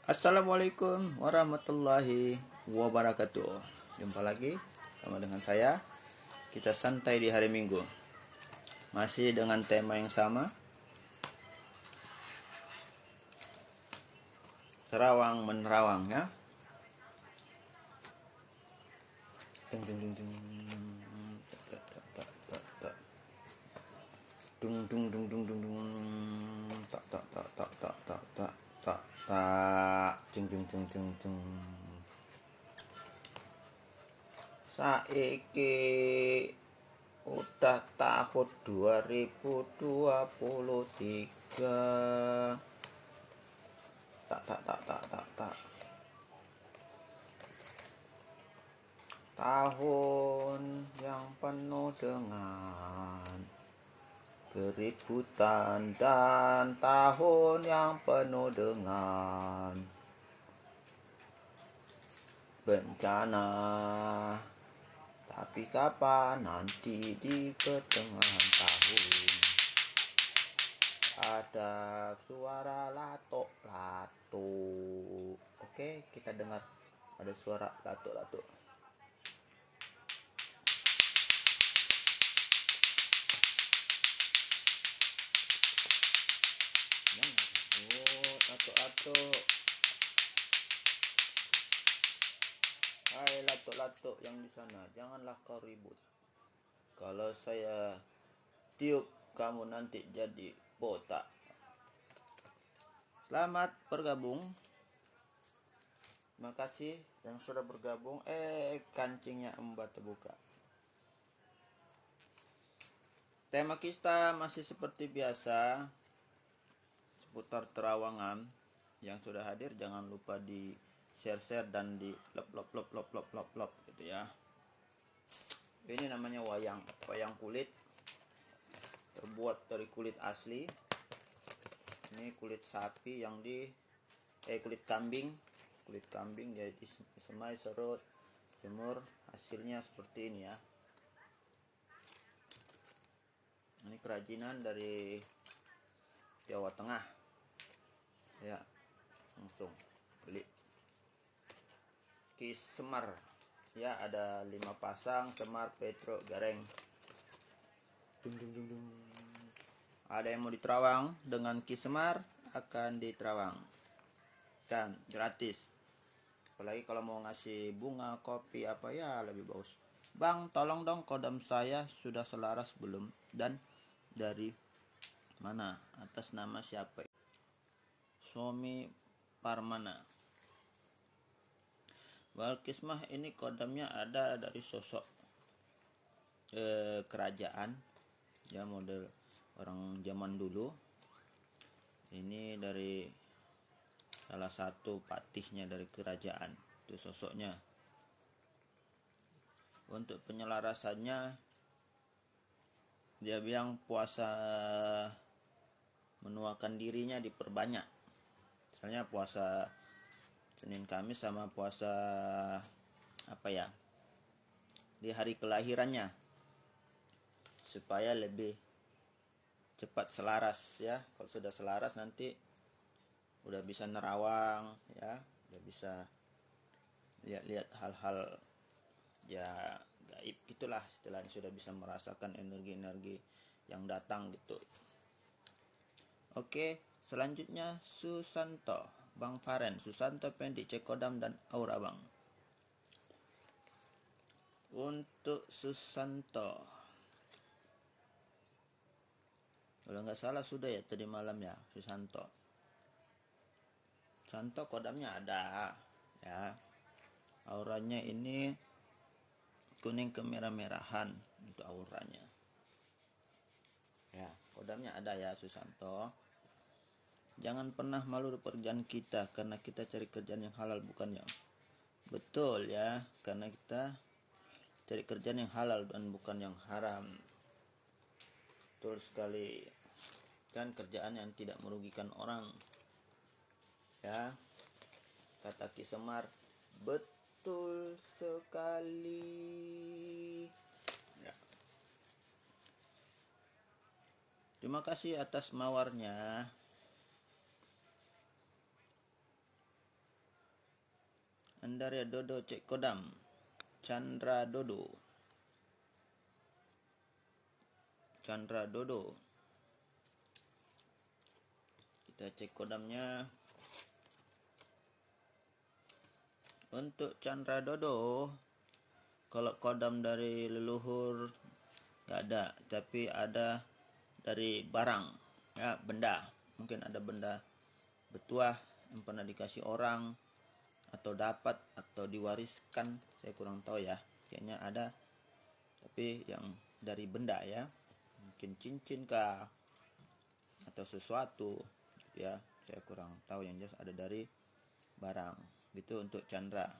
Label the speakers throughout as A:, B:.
A: Assalamualaikum warahmatullahi wabarakatuh. Jumpa lagi sama dengan saya. Kita santai di hari Minggu. Masih dengan tema yang sama. Terawang menerawang ya. Dung dung dung dung. Tak tak tak tak tak. Dung dung dung dung dung dung. Tak tak tak tak tak tak tak tak tak. Jung jung jung jung jung. Saiki udah tahun 2023. Tak. Tahun yang penuh dengan keributan dan tahun yang penuh dengan bencana. Tapi kapan nanti di pertengahan tahun ada suara lato-lato. Oke, kita dengar ada suara lato-lato. Lato-lato. Hai lato-lato yang di sana, janganlah kau ribut. Kalau saya tiup, kamu nanti jadi botak. Selamat bergabung. Terima kasih yang sudah bergabung. Kancingnya Mbak terbuka. Tema kita masih seperti biasa seputar terawangan. Yang sudah hadir jangan lupa di share dan di lop gitu ya. Ini namanya wayang kulit, terbuat dari kulit asli. Ini kulit sapi yang kulit kambing jadi semai serut semur, hasilnya seperti ini ya. Ini kerajinan dari Jawa Tengah ya, langsung beli. Kis Semar ya, ada 5 pasang semar petro gareng. Dung. Ada yang mau diterawang dengan Kis Semar akan diterawang kan gratis. Apalagi kalau mau ngasih bunga, kopi apa ya lebih bagus. Bang, tolong dong kodam saya sudah selaras belum dan dari mana, atas nama siapa? Somi Parmana. Walkismah ini kodamnya ada dari sosok kerajaan ya, model orang zaman dulu. Ini dari salah satu patihnya dari kerajaan, itu sosoknya. Untuk penyelarasannya dia bilang puasa menuakan dirinya diperbanyak. Misalnya puasa Senin Kamis sama puasa di hari kelahirannya, supaya lebih cepat selaras ya. Kalau sudah selaras nanti udah bisa nerawang ya, udah bisa lihat-lihat hal-hal ya gaib itulah istilahnya, sudah bisa merasakan energi-energi yang datang gitu. Oke, selanjutnya Susanto, Bang Faren, Susanto Pendi, Cekodam dan Aura Bang. Untuk Susanto, kalau nggak salah sudah ya tadi malam ya Susanto. Santo kodamnya ada ya. Auranya ini kuning kemerah-merahan untuk auranya. Ya, kodamnya ada ya Susanto. Jangan pernah malu di pekerjaan kita, karena kita cari kerjaan yang halal bukan yang betul ya, karena kita cari kerjaan yang halal dan bukan yang haram. Betul sekali. Kan kerjaan yang tidak merugikan orang. Ya. Kata Ki Semar, betul sekali. Ya. Terima kasih atas mawarnya. dari Dodo cek kodam. Chandra Dodo. Chandra Dodo. Kita cek kodamnya. Untuk Chandra Dodo, kalau kodam dari leluhur nggak ada, tapi ada dari barang, ya, benda. Mungkin ada benda bertuah yang pernah dikasih orang, atau dapat, atau diwariskan. Saya kurang tahu ya, kayaknya ada, tapi yang dari benda ya, mungkin cincin kah, atau sesuatu ya, saya kurang tahu. Yang jelas ada dari barang. Itu untuk Chandra.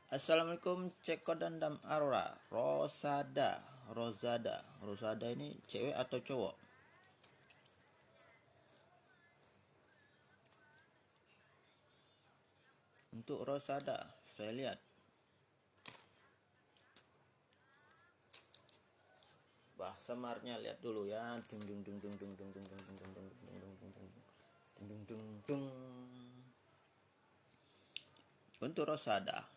A: Assalamualaikum, cek kodam dam Aurora. Rosada ini cewek atau cowok? Untuk Rosada, saya lihat bahasa Samarnya, lihat dulu ya. Dung dung dung dung dung dung dung dung dung dung dung dung dung dung dung dung. Untuk Rosada,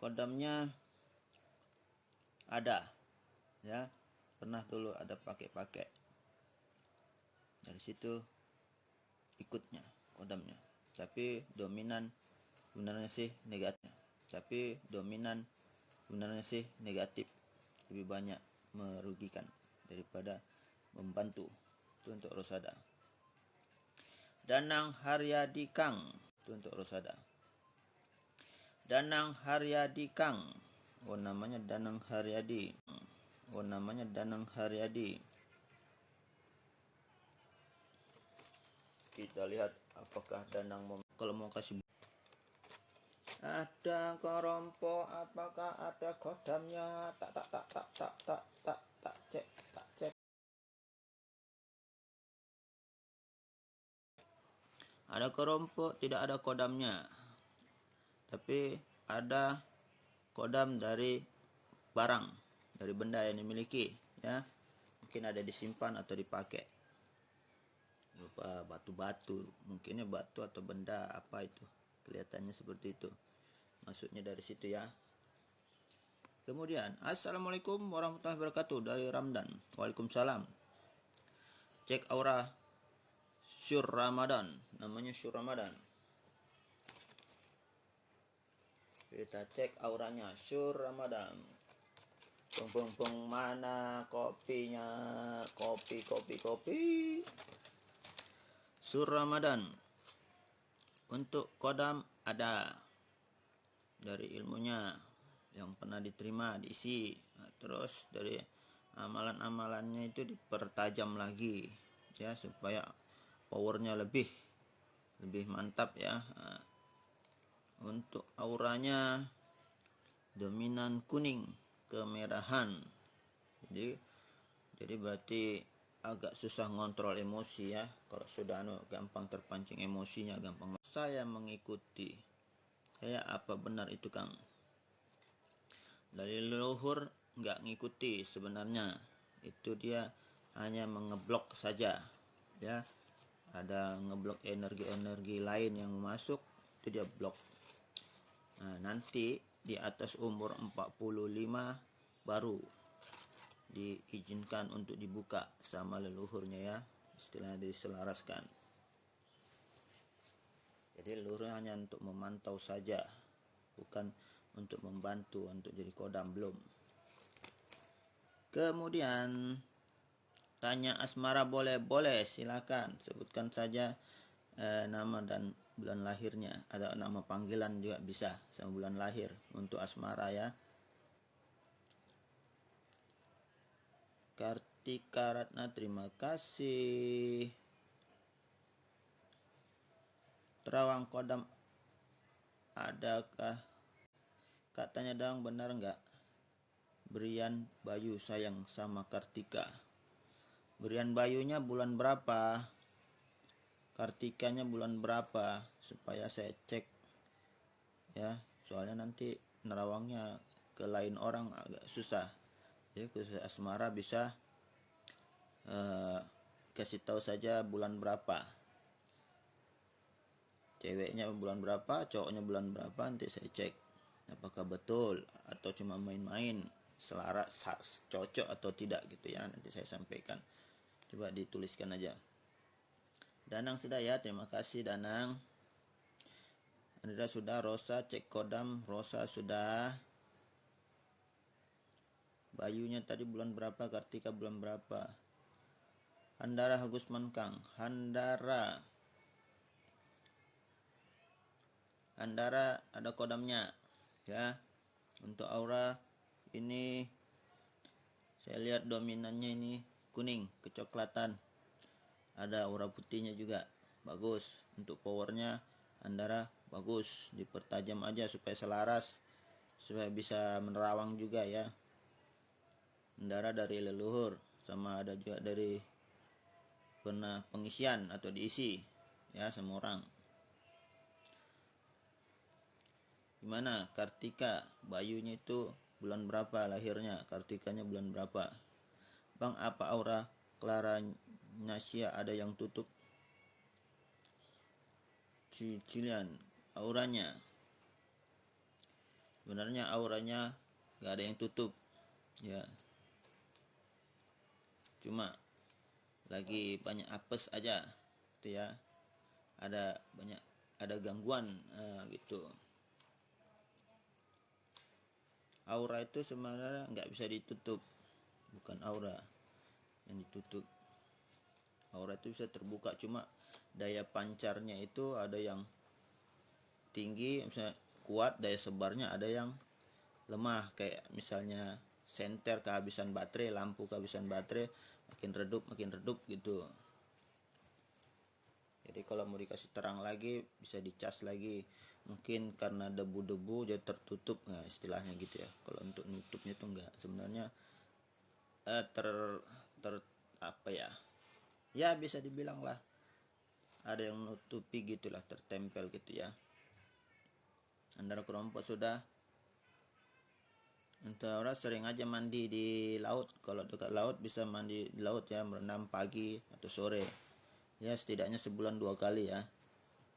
A: kodamnya ada ya, pernah dulu ada pakai dari situ ikutnya kodamnya, tapi dominan sebenarnya sih negatif, lebih banyak merugikan daripada membantu. Itu untuk Rosada. Danang Haryadi Kang, itu untuk Rosada. Danang Haryadi Kang, oh namanya Danang Haryadi. Kita lihat apakah Danang kalau mau kasih. Ada korompo, apakah ada kodamnya? Tak cek. Ada korompo, tidak ada kodamnya. Tapi ada kodam dari barang, dari benda yang dimiliki ya. Mungkin ada disimpan atau dipakai. Berupa batu-batu, mungkinnya batu atau benda apa itu. Kelihatannya seperti itu. Maksudnya dari situ ya. Kemudian, Assalamualaikum warahmatullahi wabarakatuh dari Ramdan. Waalaikumsalam. Cek aura Syur Ramadan. Namanya Syur Ramadan. Kita cek auranya Syur Ramadan. Pung mana kopinya? Kopi. Syur Ramadan. Untuk kodam ada dari ilmunya yang pernah diterima diisi. Nah, terus dari amalan-amalannya itu dipertajam lagi ya, supaya powernya lebih mantap ya. Nah, untuk auranya dominan kuning kemerahan. Jadi berarti agak susah ngontrol emosi ya. Kalau sudah gampang terpancing emosinya, gampang. Saya mengikuti. Kayak apa benar itu, Kang? Dari leluhur nggak ngikuti sebenarnya. Itu dia hanya mengeblok saja ya. Ada ngeblok energi-energi lain yang masuk, itu dia blok. Nah, nanti di atas umur 45 baru diizinkan untuk dibuka sama leluhurnya ya. Istilahnya diselaraskan. Jadi leluhurnya hanya untuk memantau saja, bukan untuk membantu untuk jadi kodam, belum. Kemudian tanya asmara boleh silakan sebutkan saja nama dan bulan lahirnya, ada nama panggilan juga bisa sama bulan lahir untuk asmara ya. Kartika Ratna, terima kasih. Terawang kodam adakah? Katanya dong, benar nggak? Berian Bayu sayang sama Kartika. Berian Bayunya bulan berapa? Kartikanya bulan berapa? Supaya saya cek ya. Soalnya nanti nerawangnya ke lain orang agak susah. Jadi khusus asmara bisa kasih tahu saja bulan berapa. ceweknya bulan berapa, cowoknya bulan berapa, nanti saya cek apakah betul atau cuma main-main, selaras, cocok atau tidak gitu ya, nanti saya sampaikan. Coba dituliskan aja. Danang sudah ya, terima kasih Danang. Anda sudah, Rosa cek kodam, Rosa sudah. Bayunya tadi bulan berapa, Kartika bulan berapa. Handara Agusman Kang, Handara ada kodamnya ya. Untuk aura ini saya lihat dominannya ini kuning kecoklatan, ada aura putihnya juga bagus. Untuk powernya Andara bagus, dipertajam aja supaya selaras, supaya bisa menerawang juga ya. Andara dari leluhur, sama ada juga dari pernah pengisian atau diisi ya sama orang. Gimana Kartika, Bayunya itu bulan berapa lahirnya, Kartikanya bulan berapa? Bang, apa aura Clara Nasya ada yang tutup? Cicilan auranya, sebenarnya auranya gak ada yang tutup ya, cuma lagi banyak apes aja gitu ya, ada gangguan gitu. Aura itu sebenarnya nggak bisa ditutup, bukan aura yang ditutup. Aura itu bisa terbuka, cuma daya pancarnya itu ada yang tinggi, misalnya kuat, daya sebarnya ada yang lemah. Kayak misalnya senter kehabisan baterai, lampu kehabisan baterai, makin redup gitu. Jadi kalau mau dikasih terang lagi bisa dicas lagi. Mungkin karena debu-debu jadi tertutup, nah istilahnya gitu ya. Kalau untuk nutupnya itu enggak, sebenarnya ter apa ya? Ya bisa dibilang lah ada yang nutupi gitulah, tertempel gitu ya. Andara kelompok sudah. Untuk orang sering aja mandi di laut. Kalau dekat laut bisa mandi di laut ya, berenang pagi atau sore. Ya setidaknya sebulan 2 kali ya.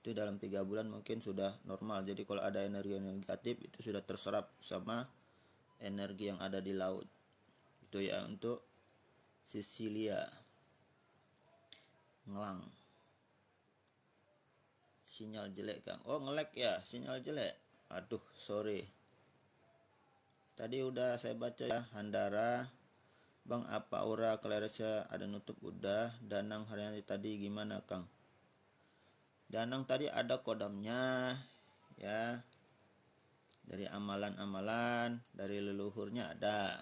A: Itu dalam 3 bulan mungkin sudah normal. Jadi kalau ada energi yang negatif itu sudah terserap sama energi yang ada di laut. Itu ya untuk Sisilia. Ngelang. Sinyal jelek Kang. Oh ngelek ya, sinyal jelek. Aduh sorry. Tadi udah saya baca ya, Handara. Bang, apa aura Clarissa ada nutup udah. Danang Haryani tadi gimana Kang? Danang tadi ada kodamnya ya. Dari amalan-amalan, dari leluhurnya ada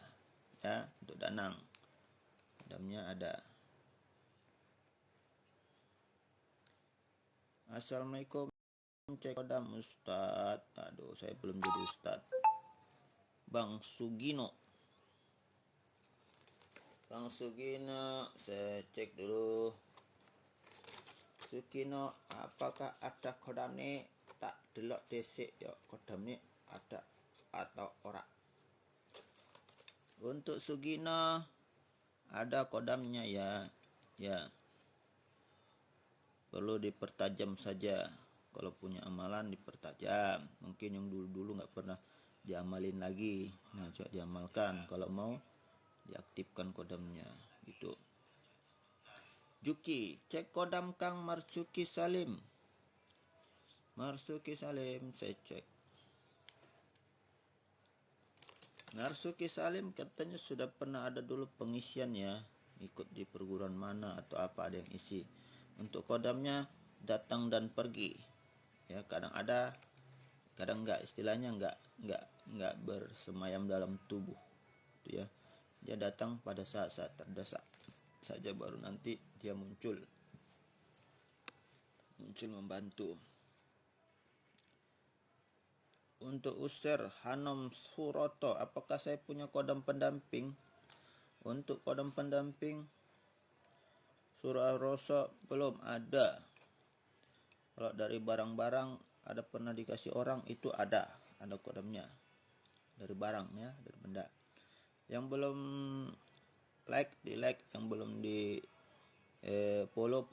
A: ya, untuk Danang. Kodamnya ada. Assalamualaikum, cek kodam Ustad. Aduh, saya belum jadi Ustad. Bang Sugino, saya cek dulu. Sugino, apakah ada kodam nih? Tak delok desik ya, kodam nih ada atau ora. Untuk Sugino ada kodamnya ya. Ya. Perlu dipertajam saja. Kalau punya amalan dipertajam. Mungkin yang dulu-dulu nggak pernah diamalin lagi. Nah, coba diamalkan kalau mau diaktifkan kodamnya gitu. Juki, cek kodam Kang Marsuki Salim. Marsuki Salim, saya cek. Marsuki Salim katanya sudah pernah ada dulu pengisian ya. Ikut di perguruan mana atau apa, ada yang isi. Untuk kodamnya datang dan pergi. Ya, kadang ada, kadang enggak, istilahnya enggak bersemayam dalam tubuh. Itu ya. Dia datang pada saat-saat terdesak saja, baru nanti dia muncul membantu. Untuk User Hanom Suroto, apakah saya punya kodam pendamping? Untuk kodam pendamping Surah Rosa belum ada. Kalau dari barang-barang ada pernah dikasih orang, itu ada kodamnya. Dari barang ya, dari benda. Yang belum like, di like. Yang belum di follow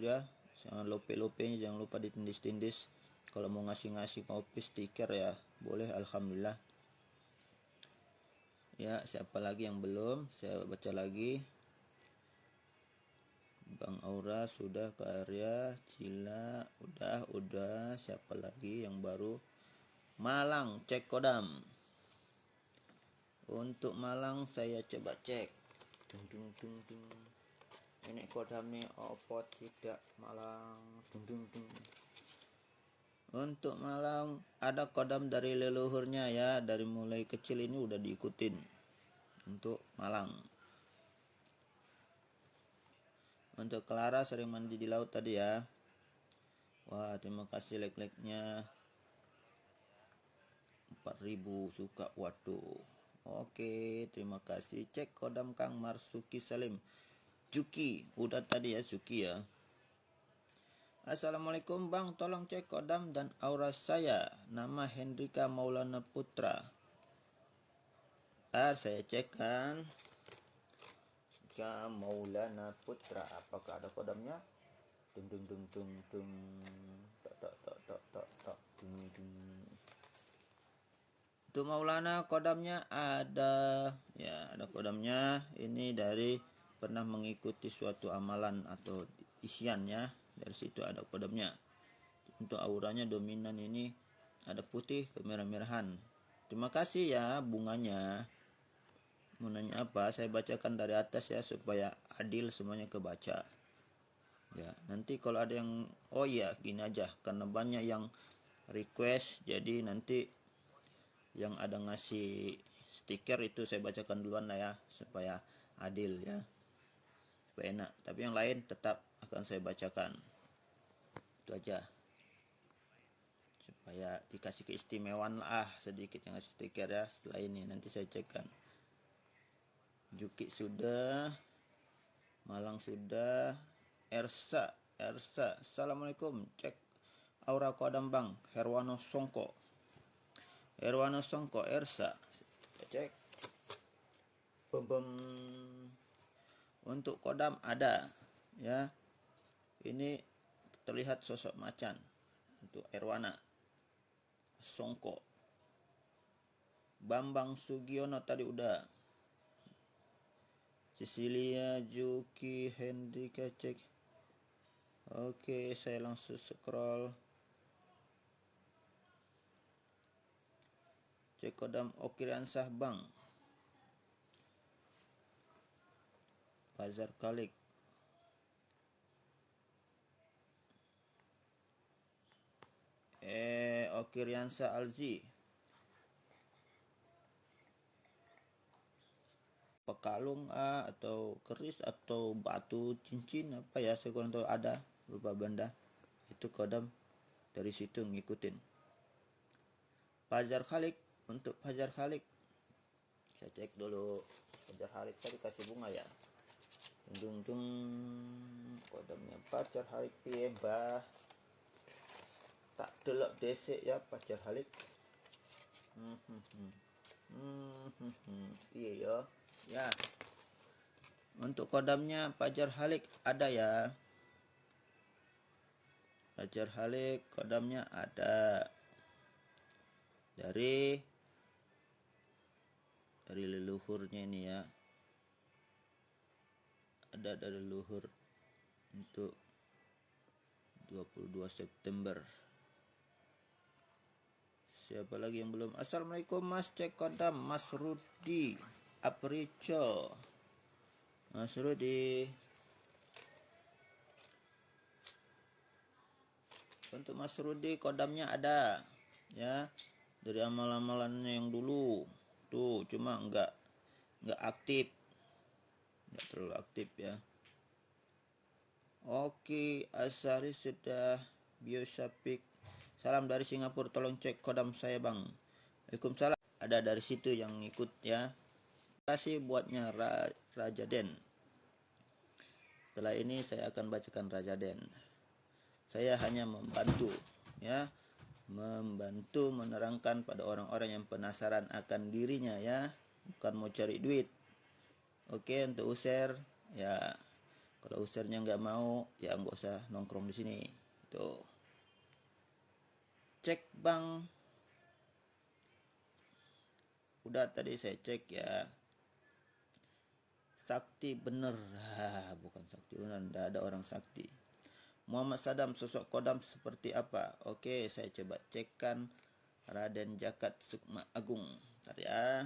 A: ya. Jangan lope-lopenya jangan lupa ditindis-tindis. Kalau mau ngasih-ngasih kopi stiker ya boleh, alhamdulillah. Ya, siapa lagi yang belum? Saya baca lagi. Bang Aura sudah, Karya, Cila, udah. Siapa lagi yang baru? Malang, cek kodam. Untuk Malang saya coba cek. Dung. Ini kodam nih, apa tidak Malang? Dung. Untuk Malang ada kodam dari leluhurnya ya, dari mulai kecil ini udah diikutin. Untuk Malang. Untuk Clara sering mandi di laut tadi ya. Wah, terima kasih like-like-nya. 4000 suka, waduh. Oke, terima kasih. Cek kodam Kang Marsuki Salim. Juki, udah tadi ya Juki ya. Assalamualaikum Bang, tolong cek kodam dan aura saya. Nama Hendrika Maulana Putra. Saya cek kan. Hendrika Maulana Putra. Apakah ada kodamnya? Dung. Tak. Untuk Maulana kodamnya ada. Ya, ada kodamnya. Ini dari pernah mengikuti suatu amalan atau isian ya. Dari situ ada kodamnya. Untuk auranya dominan ini ada putih kemerah-merahan. Terima kasih ya bunganya. Mau nanya apa? Saya bacakan dari atas ya supaya adil semuanya kebaca. Ya, nanti kalau ada yang gini aja karena banyak yang request, jadi nanti yang ada ngasih stiker itu saya bacakan duluan lah ya supaya adil ya. Supaya enak. Tapi yang lain tetap akan saya bacakan. Itu aja. Supaya dikasih keistimewaan lah sedikit yang ngasih stiker ya. Setelah ini nanti saya cekkan. Juki sudah, Malang sudah, Ersa. Assalamualaikum, cek aura kodam Bang Herwano Songko, Ersa. Kita cek. Untuk kodam ada ya. Ini terlihat sosok macan untuk Erwana Songko. Bambang Sugiono tadi udah. Cecilia, Juki, Hendrika cek. Oke, saya langsung scroll. Cek kodam Okiriansah Bang. Bazar Kalik. Okiriansah Alzi. Pekalung atau keris atau batu cincin apa ya, saya kurang tahu, ada berupa benda. Itu kodam dari situ ngikutin. Fajar Khalik. Untuk Fajar Khalik saya cek dulu. Fajar Khalik tadi kasih bunga ya. Dung kodamnya Fajar Khalik piye Mbah. Tak delok desik ya Fajar Khalik. Iya ya. Ya. Untuk kodamnya Fajar Khalik ada ya. Fajar Khalik kodamnya ada. Dari leluhurnya ini ya. Ada dari leluhur untuk 22 September. Siapa lagi yang belum? Assalamualaikum Mas, cek kodam Mas Rudi Aprico. Mas Rudi. Untuk Mas Rudi kodamnya ada ya. Dari amalan-amalannya yang dulu. Tuh, cuma enggak aktif. Enggak terlalu aktif ya. Oke, Asari sudah, Biosapik. Salam dari Singapura, tolong cek kodam saya Bang. Waalaikumsalam. Ada dari situ yang ikut ya. Terima kasih buatnya Raja Den. Setelah ini saya akan bacakan Raja Den. Saya hanya membantu ya. Membantu menerangkan pada orang-orang yang penasaran akan dirinya ya. Bukan mau cari duit. Oke, untuk user ya. Kalau usernya nggak mau, ya nggak usah nongkrong di sini. Tuh. Cek bang. Udah tadi saya cek ya. Sakti bener. Bukan sakti bener, nggak ada orang sakti. Muhammad Sadam sosok kodam seperti apa? Oke, saya coba cekkan Raden Jakat Sukma Agung. Ntar ya.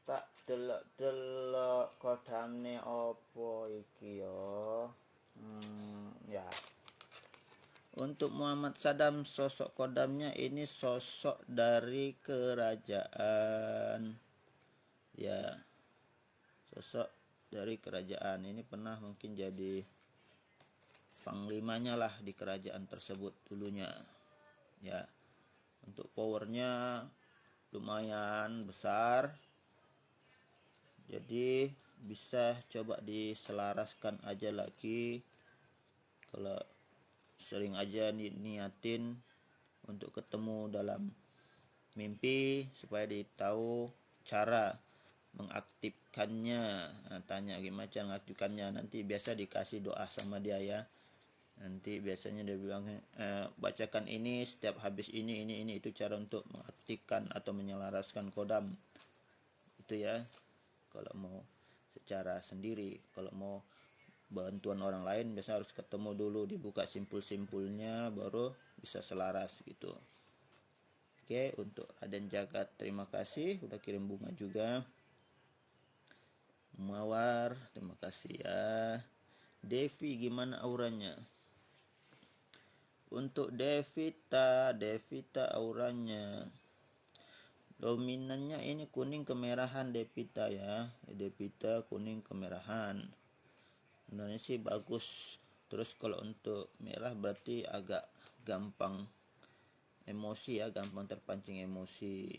A: Tak delok-delok kodamne opo iki yo. Ya. Untuk Muhammad Sadam sosok kodamnya ini sosok dari kerajaan. Ya. Sosok dari kerajaan ini pernah mungkin jadi panglimanya lah di kerajaan tersebut dulunya. Ya. Untuk powernya lumayan besar. Jadi bisa coba diselaraskan aja lagi. Kalau sering aja niatin untuk ketemu dalam mimpi supaya ditahu cara mengaktifkannya. Nah, tanya gimana cara mengaktifkannya, nanti biasa dikasih doa sama dia ya. Nanti biasanya dia bilang bacakan ini setiap habis ini itu cara untuk mengaktifkan atau menyelaraskan kodam itu ya. Kalau mau secara sendiri, kalau mau bantuan orang lain biasa harus ketemu dulu, dibuka simpul-simpulnya baru bisa selaras gitu. Oke, untuk Raden Jagat terima kasih udah kirim bunga juga. Mawar terima kasih ya. Devi gimana auranya? Untuk Devita auranya dominannya ini kuning kemerahan Devita ya. Devita kuning kemerahan. Sebenarnya sih bagus. Terus kalau untuk merah berarti agak gampang emosi ya, gampang terpancing emosi.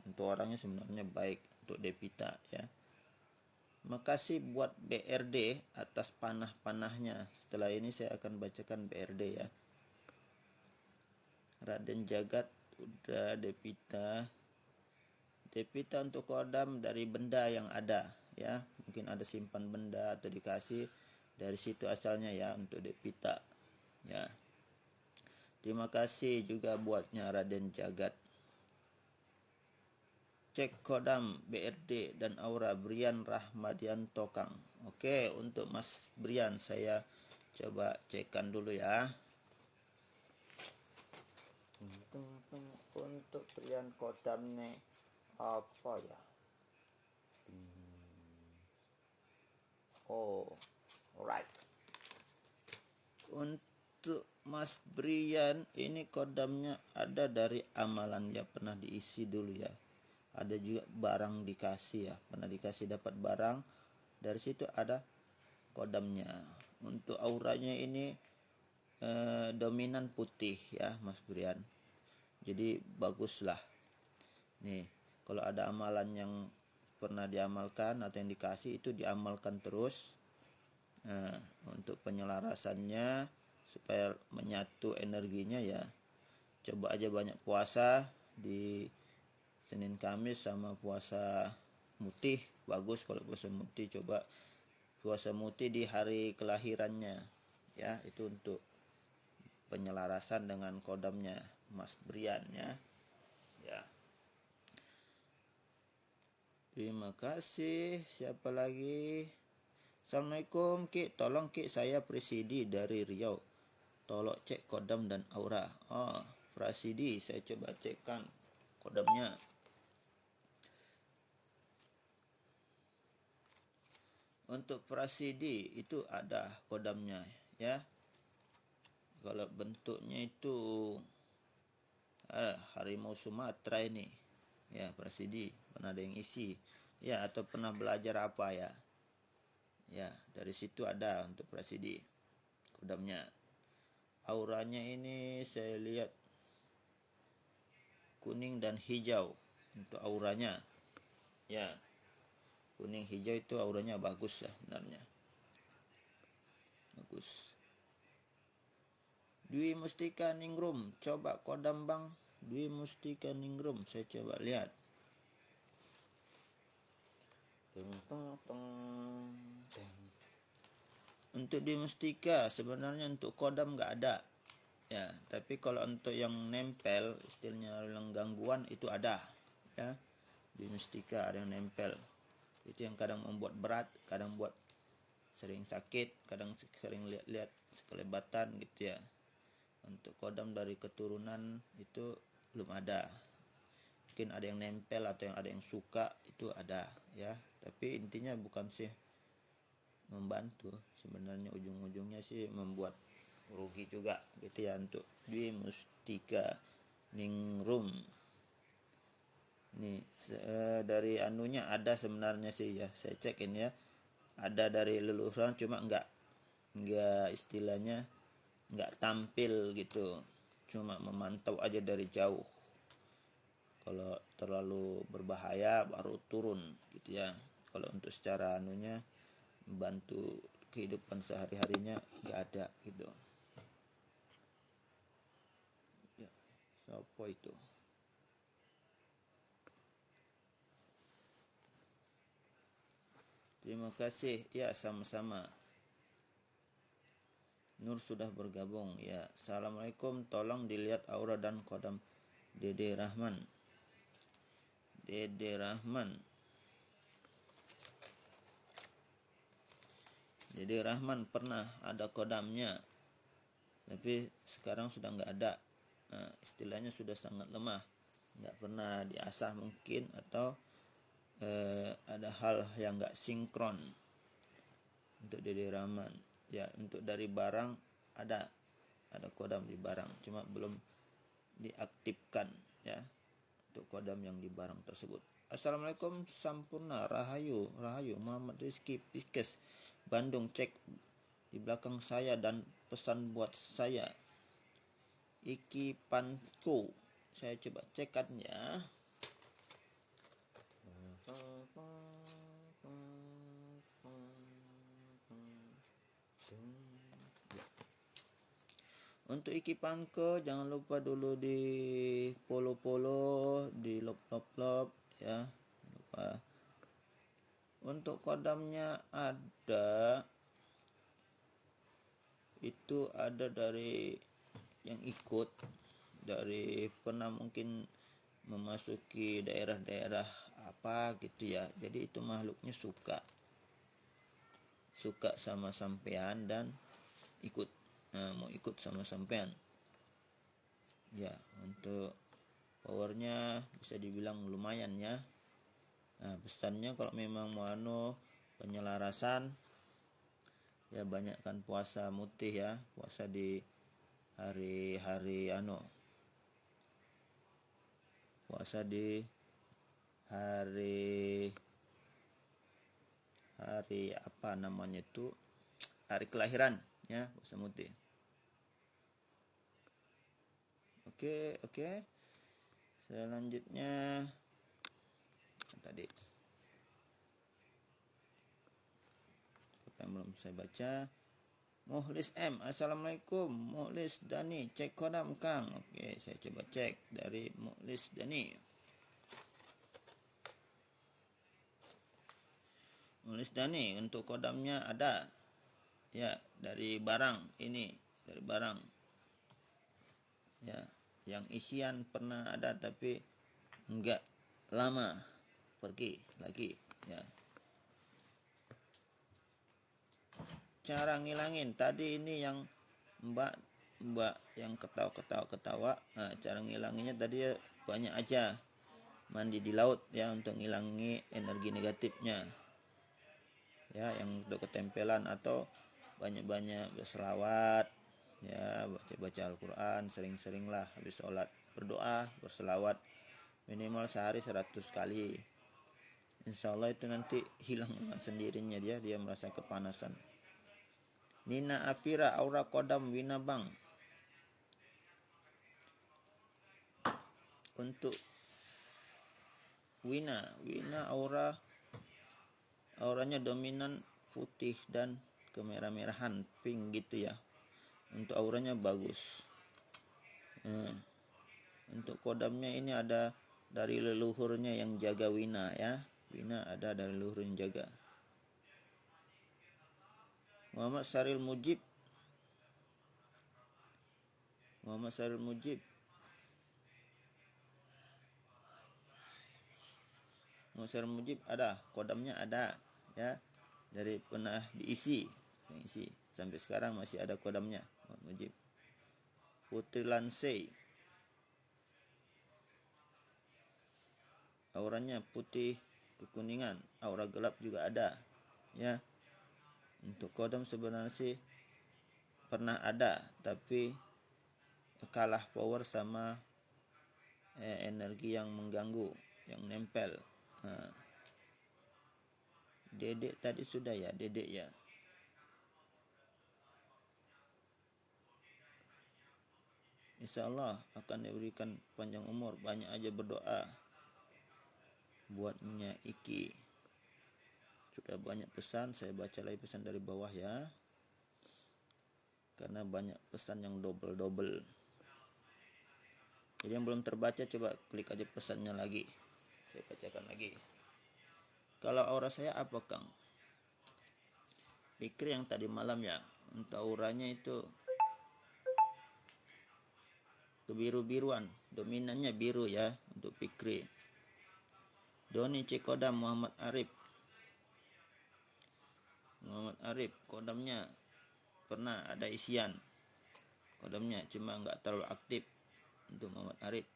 A: Untuk orangnya sebenarnya baik untuk Devita ya. Makasih buat BRD atas panah-panahnya. Setelah ini saya akan bacakan BRD ya. Raden Jagat udah, Devita untuk kodam dari benda yang ada ya, mungkin ada simpan benda atau dikasih dari situ asalnya ya untuk Devita ya. Terima kasih juga buatnya Raden Jagat. Cek kodam BRD dan aura Brian Rahmadianto Kang. Oke, untuk Mas Brian saya coba cekkan dulu ya. Untuk Brian kodamnya apa ya? Oh, alright. Untuk Mas Brian ini kodamnya ada dari amalan ya, pernah diisi dulu ya. Ada juga barang dikasih ya, pernah dikasih dapat barang, dari situ ada kodamnya. Untuk auranya ini dominan putih ya Mas Brian. Jadi baguslah. Nih, kalau ada amalan yang pernah diamalkan atau yang dikasih itu diamalkan terus. Nah, untuk penyelarasannya supaya menyatu energinya ya, coba aja banyak puasa di Senin Kamis sama puasa mutih. Bagus kalau puasa mutih, coba puasa mutih di hari kelahirannya ya, itu untuk penyelarasan dengan kodamnya Mas Brian ya. Ya. Terima kasih. Siapa lagi? Assalamualaikum Ki, tolong Ki, saya Presidi dari Riau. Tolong cek kodam dan aura. Oh, Presidi, saya coba cekkan kodamnya. Untuk Presidi itu ada kodamnya ya. Kalau bentuknya itu harimau Sumatera ini. Ya, Presidi pernah ada yang isi. Ya, atau pernah belajar apa ya. Ya, dari situ ada untuk Presidi kodamnya. Auranya ini saya lihat kuning dan hijau untuk auranya. Ya, kuning hijau itu auranya bagus ya sebenarnya. Bagus. Dwi Mustika Ningrum, coba kodam bang. Dwi Mustika Ningrum, saya coba lihat. Tung, tung, tung, teng. Untuk di mustika sebenarnya untuk kodam nggak ada ya, tapi kalau untuk yang nempel istilahnya yang gangguan itu ada ya. Di mustika ada yang nempel, itu yang kadang membuat berat, kadang buat sering sakit, kadang sering lihat-lihat sekelebatan gitu ya. Untuk kodam dari keturunan itu belum ada, mungkin ada yang nempel atau yang ada yang suka itu ada ya, tapi intinya bukan sih membantu, sebenarnya ujung-ujungnya sih membuat rugi juga gitu ya. Untuk Dwi Mustika Ningrum nih dari anunya ada sebenarnya sih ya, saya cek ini ya, ada dari leluhuran cuma nggak istilahnya nggak tampil gitu, cuma memantau aja dari jauh. Kalau terlalu berbahaya baru turun gitu ya. Kalau untuk secara anunya membantu kehidupan sehari-harinya nggak ada gitu ya. Siapa itu? Terima kasih ya, sama-sama. Nur sudah bergabung ya. Assalamualaikum, tolong dilihat aura dan kodam Dede Rahman. Dede Rahman pernah ada kodamnya, tapi sekarang sudah nggak ada. Nah, istilahnya sudah sangat lemah, nggak pernah diasah mungkin, atau ada hal yang nggak sinkron untuk Dede Rahman ya. Untuk dari barang ada kodam di barang, cuma belum diaktifkan ya untuk kodam yang di barang tersebut. Assalamualaikum, Sampurna Rahayu Muhammad Rizky Piskes Bandung, cek di belakang saya dan pesan buat saya Iki Panco. Saya coba cekatnya. Untuk Iki Panco jangan lupa dulu di follow, di lop ya, lupa. Untuk kodamnya ada, itu ada dari yang ikut dari pernah mungkin memasuki daerah-daerah apa gitu ya. Jadi itu makhluknya suka sama sampean dan ikut, mau ikut sama sampean ya. Untuk powernya bisa dibilang lumayan ya. Nah, pesannya kalau memang mau penyelarasan ya, banyakkan puasa mutih ya, puasa di hari-hari puasa di hari apa namanya itu, hari kelahiran ya, puasa mutih. Oke. Selanjutnya tadi apa yang belum saya baca. Muhlis M, Assalamualaikum. Muhlis Dani, cek kodam Kang. Oke, saya coba cek dari Muhlis Dani. Muhlis Dani, untuk kodamnya ada ya, dari barang ini, dari barang ya. Yang isian pernah ada tapi enggak lama pergi lagi ya. Cara ngilangin tadi ini yang mbak yang ketawa, nah, cara ngilanginnya tadi ya, banyak aja mandi di laut ya, untuk ngilangi energi negatifnya ya, yang untuk ketempelan. Atau banyak-banyak berselawat ya, baca Al-Quran, sering-seringlah habis sholat berdoa, berselawat minimal sehari 100 kali. Insya Allah itu nanti hilang dengan sendirinya, dia merasa kepanasan. Nina Afira, aura kodam Winabang. Untuk Wina auranya dominan putih dan kemerah-merahan, pink gitu ya. Untuk auranya bagus. Untuk kodamnya ini ada dari leluhurnya yang jaga Wina ya. Bina ada dari luhur yang jaga. Muhammad Saril Mujib. Muhammad Saril Mujib. Muhammad Saril Mujib ada, kodamnya ada ya. Dari pernah diisi sampai sekarang masih ada kodamnya. Muhammad Mujib. Putri Lansei. Auranya putih kekuningan, aura gelap juga ada ya. Untuk kodam sebenarnya sih pernah ada, tapi kalah power sama energi yang mengganggu, yang nempel. Dedek tadi sudah ya, dedek ya. Insya Allah akan diberikan panjang umur. Banyak aja berdoa buatnya Iki. Sudah banyak pesan, saya baca lagi pesan dari bawah ya, karena banyak pesan yang double. Jadi yang belum terbaca coba klik aja pesannya lagi, saya bacakan lagi. Kalau aura saya apa Kang? Pikir yang tadi malam ya, untuk auranya itu kebiru-biruan, dominannya biru ya untuk Fikri. Doni Cekodam Muhammad Arif. Muhammad Arif kodamnya pernah ada isian. Kodamnya cuma nggak terlalu aktif untuk Muhammad Arif.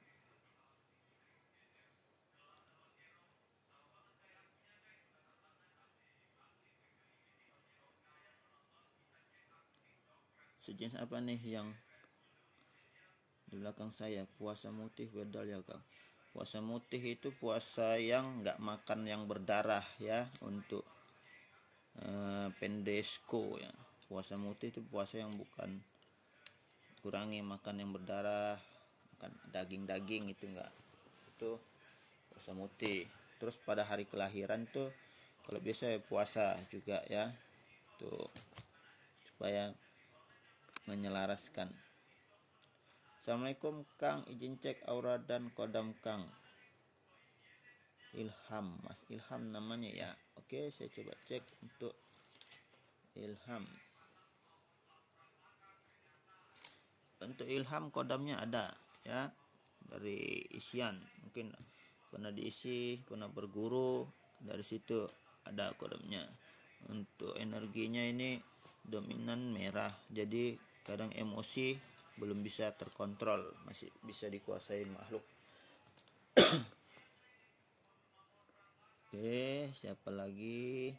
A: Sejenis apa nih yang di belakang saya? Puasa mutih bedal ya Kang. Puasa mutih itu puasa yang nggak makan yang berdarah ya, untuk pendesko ya. Puasa mutih itu puasa yang bukan kurangi makan yang berdarah, makan daging-daging itu enggak. Itu puasa mutih. Terus pada hari kelahiran tuh kalau biasa puasa juga ya. Tuh supaya menyelaraskan. Assalamualaikum Kang, izin cek aura dan kodam Kang. Ilham, Mas Ilham namanya ya. Oke, saya coba cek untuk Ilham. Untuk Ilham kodamnya ada ya, dari isian. Mungkin pernah diisi, pernah berguru, dari situ ada kodamnya. Untuk energinya ini dominan merah, jadi kadang emosi belum bisa terkontrol, masih bisa dikuasai makhluk. Oke, siapa lagi?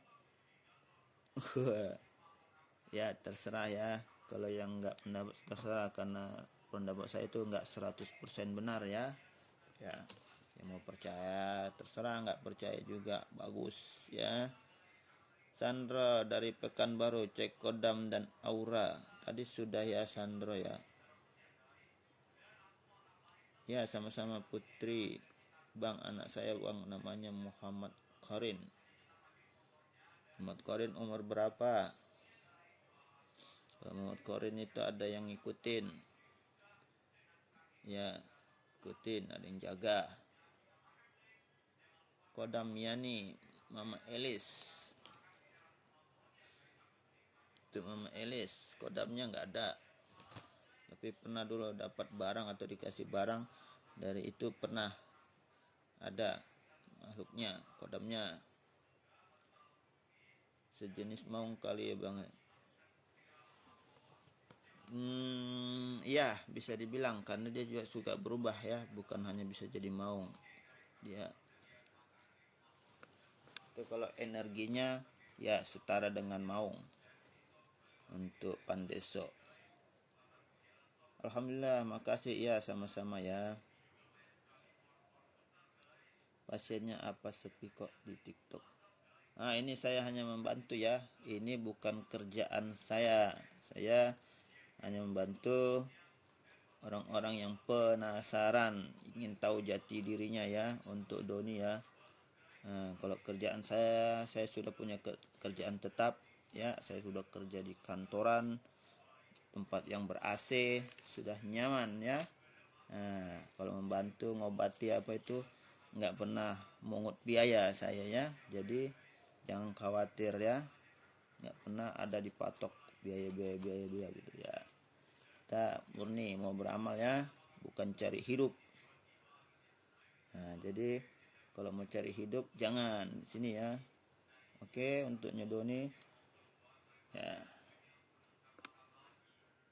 A: Ya terserah ya, kalau yang nggak pendapat terserah, karena pendapat saya itu nggak 100% benar ya. Ya, yang mau percaya terserah, nggak percaya juga bagus ya. Sandro dari Pekanbaru, cek kodam dan aura. Tadi sudah ya Sandro ya. Ya sama-sama Putri. Bang, anak saya bang namanya Muhammad Korin. Muhammad Korin umur berapa? Muhammad Korin itu ada yang ngikutin. Ya, ikutin, ada yang jaga. Kodam Yani, Mama Elis. Itu Mama Elis, kodamnya nggak ada. Tapi pernah dulu dapat barang atau dikasih barang, dari itu pernah ada makhluknya, kodamnya. Sejenis maung kali ya bang. Ya bisa dibilang, karena dia juga suka berubah ya, bukan hanya bisa jadi maung. Dia itu kalau energinya ya setara dengan maung untuk Pandeso. Alhamdulillah, makasih ya, sama-sama ya. Pasiennya apa sepi kok di TikTok? Nah, ini saya hanya membantu ya. Ini bukan kerjaan saya. Saya hanya membantu orang-orang yang penasaran, ingin tahu jati dirinya ya, untuk Doni ya. Nah, kalau kerjaan saya sudah punya kerjaan tetap ya. Saya sudah kerja di kantoran, tempat yang ber AC, sudah nyaman ya. Nah, kalau membantu ngobati apa itu nggak pernah mungut biaya saya ya, jadi jangan khawatir ya, nggak pernah ada dipatok biaya gitu ya. Kita murni mau beramal ya, bukan cari hidup. Nah, jadi kalau mau cari hidup jangan di sini ya. Oke, untuk nyedoni ya.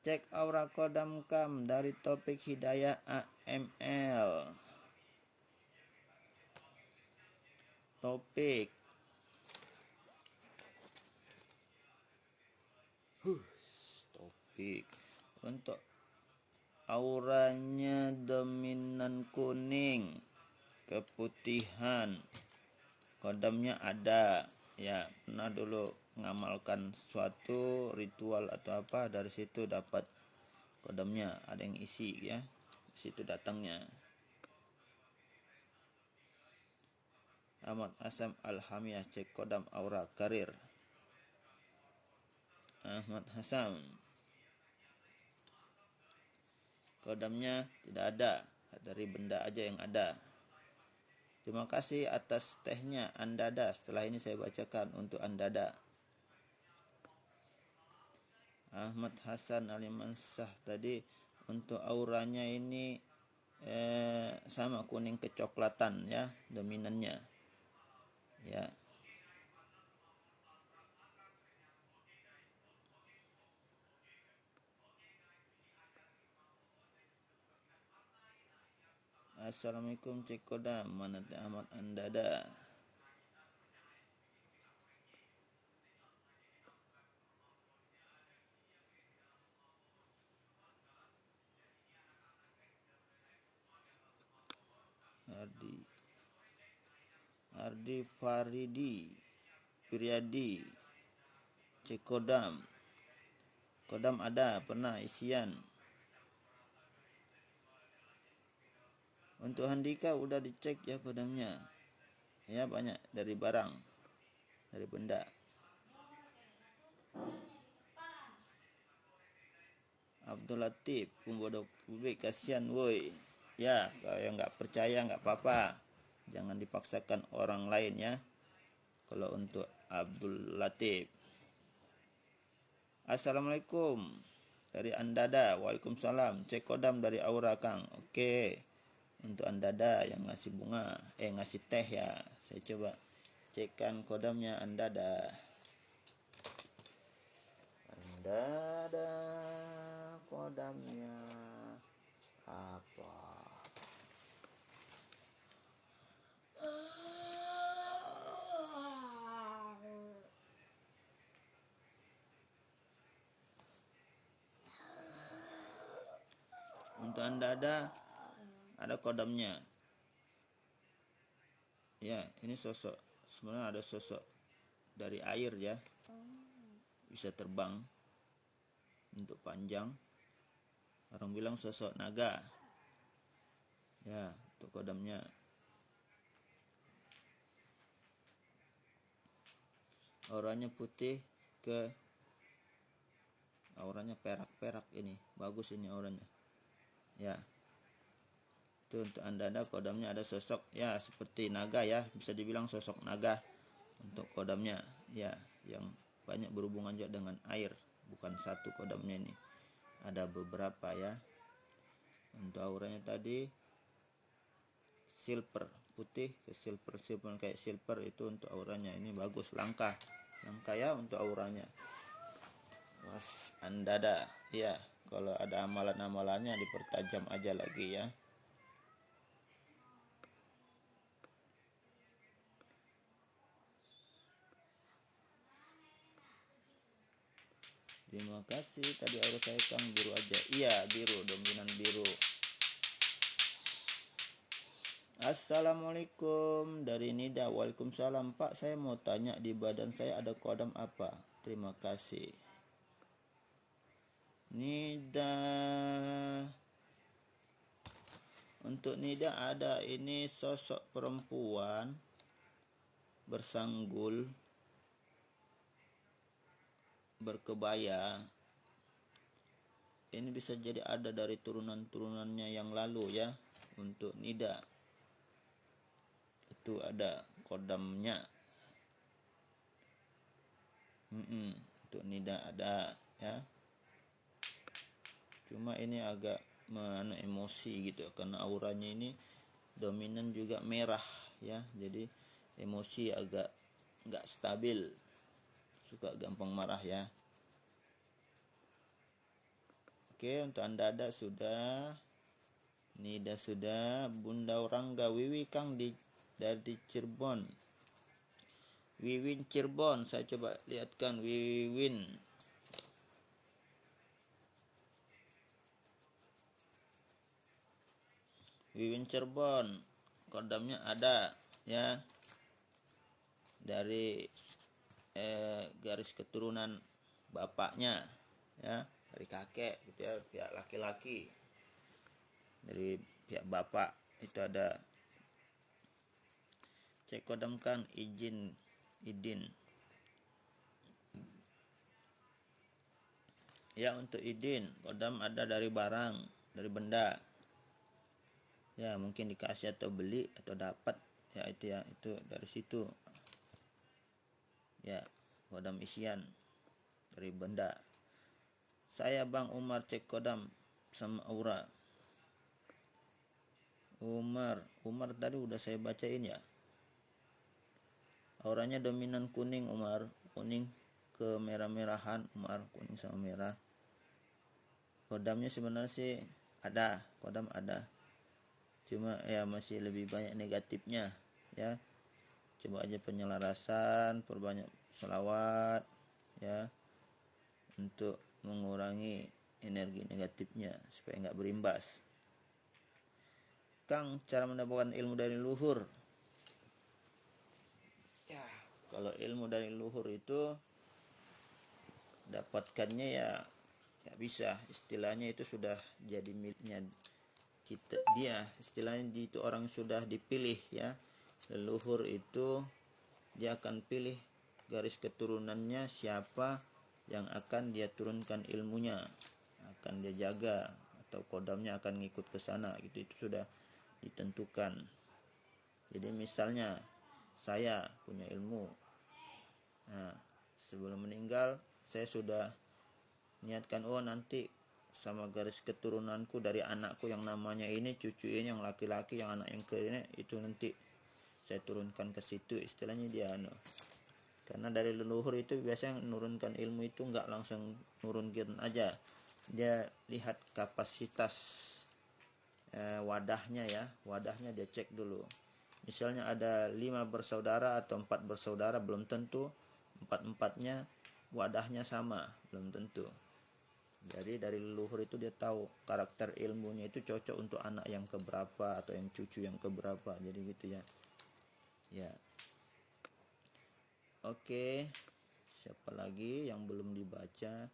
A: Cek aura kodam kam dari topik Hidayah AML. Topik topik untuk auranya dominan kuning, keputihan, kodamnya ada ya. Pernah dulu mengamalkan suatu ritual atau apa, dari situ dapat kodamnya, ada yang isi ya, situ datangnya. Ahmad Hasan Alhamiyah, cek kodam aura karir. Ahmad Hasan, kodamnya tidak ada, dari benda aja yang ada. Terima kasih atas tehnya Andada. Setelah ini saya bacakan untuk Andada. Ahmad Hasan Alimansah tadi untuk auranya ini sama kuning kecoklatan ya, dominannya ya. Assalamualaikum cek kodam, mana Ahmad Andada. Ardi Faridi Firyadi, cek kodam. Kodam ada, pernah isian. Untuk Handika udah dicek ya kodamnya. Ya banyak dari barang, dari benda. Abdul Latif, pembodoh publik, kasihan woi. Ya, kalau yang nggak percaya nggak apa-apa. Jangan dipaksakan orang lain ya. Kalau untuk Abdul Latif. Assalamualaikum dari Andada. Waalaikumsalam. Cek kodam dari Aura Kang. Oke. Untuk Andada yang ngasih bunga, ngasih teh ya. Saya coba cekkan kodamnya Andada. Andada kodamnya apa? Untuk Andada ada kodamnya. Ya, ini sosok, sebenarnya ada sosok dari air ya. Bisa terbang, untuk panjang. Orang bilang sosok naga. Ya, untuk kodamnya. Auranya putih ke auranya perak-perak ini. Bagus ini auranya. Ya. Itu untuk Andada kodamnya ada sosok ya seperti naga ya, bisa dibilang sosok naga untuk kodamnya ya, yang banyak berhubungan juga dengan air, bukan satu kodamnya ini, ada beberapa ya. Untuk auranya tadi silver, putih ke silver kayak silver, itu untuk auranya ini bagus, langka ya untuk auranya. Mas Andada ya, kalau ada amalan-amalannya dipertajam aja lagi ya. Terima kasih. Tadi aura saya Kang biru aja. Iya biru, dominan biru. Assalamualaikum dari Nida. Waalaikumsalam Pak, saya mau tanya, di badan saya ada kodam apa? Terima kasih Nida. Untuk Nida ada ini sosok perempuan bersanggul, berkebaya. Ini bisa jadi ada dari turunan-turunannya yang lalu ya. Untuk Nida itu ada kodamnya. Untuk nida ada ya. Cuma ini agak emosi gitu karena auranya ini dominan juga merah ya, jadi emosi agak nggak stabil, suka gampang marah ya. Oke, untuk anda ada sudah, nida sudah. Bunda Rangga Wiwi Kang dari Cirebon. Wiwin Cirebon, saya coba lihatkan Wiwin. Wiwin Cirebon, kodamnya ada ya, dari garis keturunan bapaknya ya, dari kakek gitu ya, pihak laki-laki. Dari pihak bapak itu ada. Cek kodamkan idin. Ya, untuk idin kodam ada dari barang, dari benda ya, mungkin dikasih atau beli atau dapat ya, itu ya, itu dari situ ya, kodam isian dari benda. Saya Bang Umar cek kodam sama aura. Umar tadi udah saya bacain ya. Auranya dominan kuning Umar, kuning ke merah-merahan Umar, kuning sama merah. Kodamnya sebenarnya sih ada, kodam ada. Cuma ya masih lebih banyak negatifnya ya. Coba aja penyelarasan, perbanyak selawat ya, untuk mengurangi energi negatifnya supaya nggak berimbas. Kang, cara mendapatkan ilmu dari luhur. Ya, kalau ilmu dari luhur itu dapatkannya ya nggak bisa, istilahnya itu sudah jadi miliknya kita, dia istilahnya itu orang sudah dipilih ya. Leluhur itu dia akan pilih garis keturunannya siapa yang akan dia turunkan ilmunya, akan dia jaga, atau kodamnya akan ngikut ke sana gitu, itu sudah ditentukan. Jadi misalnya saya punya ilmu, nah sebelum meninggal saya sudah niatkan, oh nanti sama garis keturunanku dari anakku yang namanya ini, cucu ini yang laki-laki, yang anak yang ke ini, itu nanti saya turunkan ke situ, istilahnya dia karena dari leluhur itu biasanya menurunkan ilmu itu nggak langsung nurunkan aja, dia lihat kapasitas wadahnya ya, wadahnya dia cek dulu. Misalnya ada 5 bersaudara atau 4 bersaudara, belum tentu 4-4-nya wadahnya sama, belum tentu. Jadi dari leluhur itu dia tahu karakter ilmunya itu cocok untuk anak yang keberapa atau yang cucu yang keberapa, jadi gitu ya. Ya. Oke. Siapa lagi yang belum dibaca?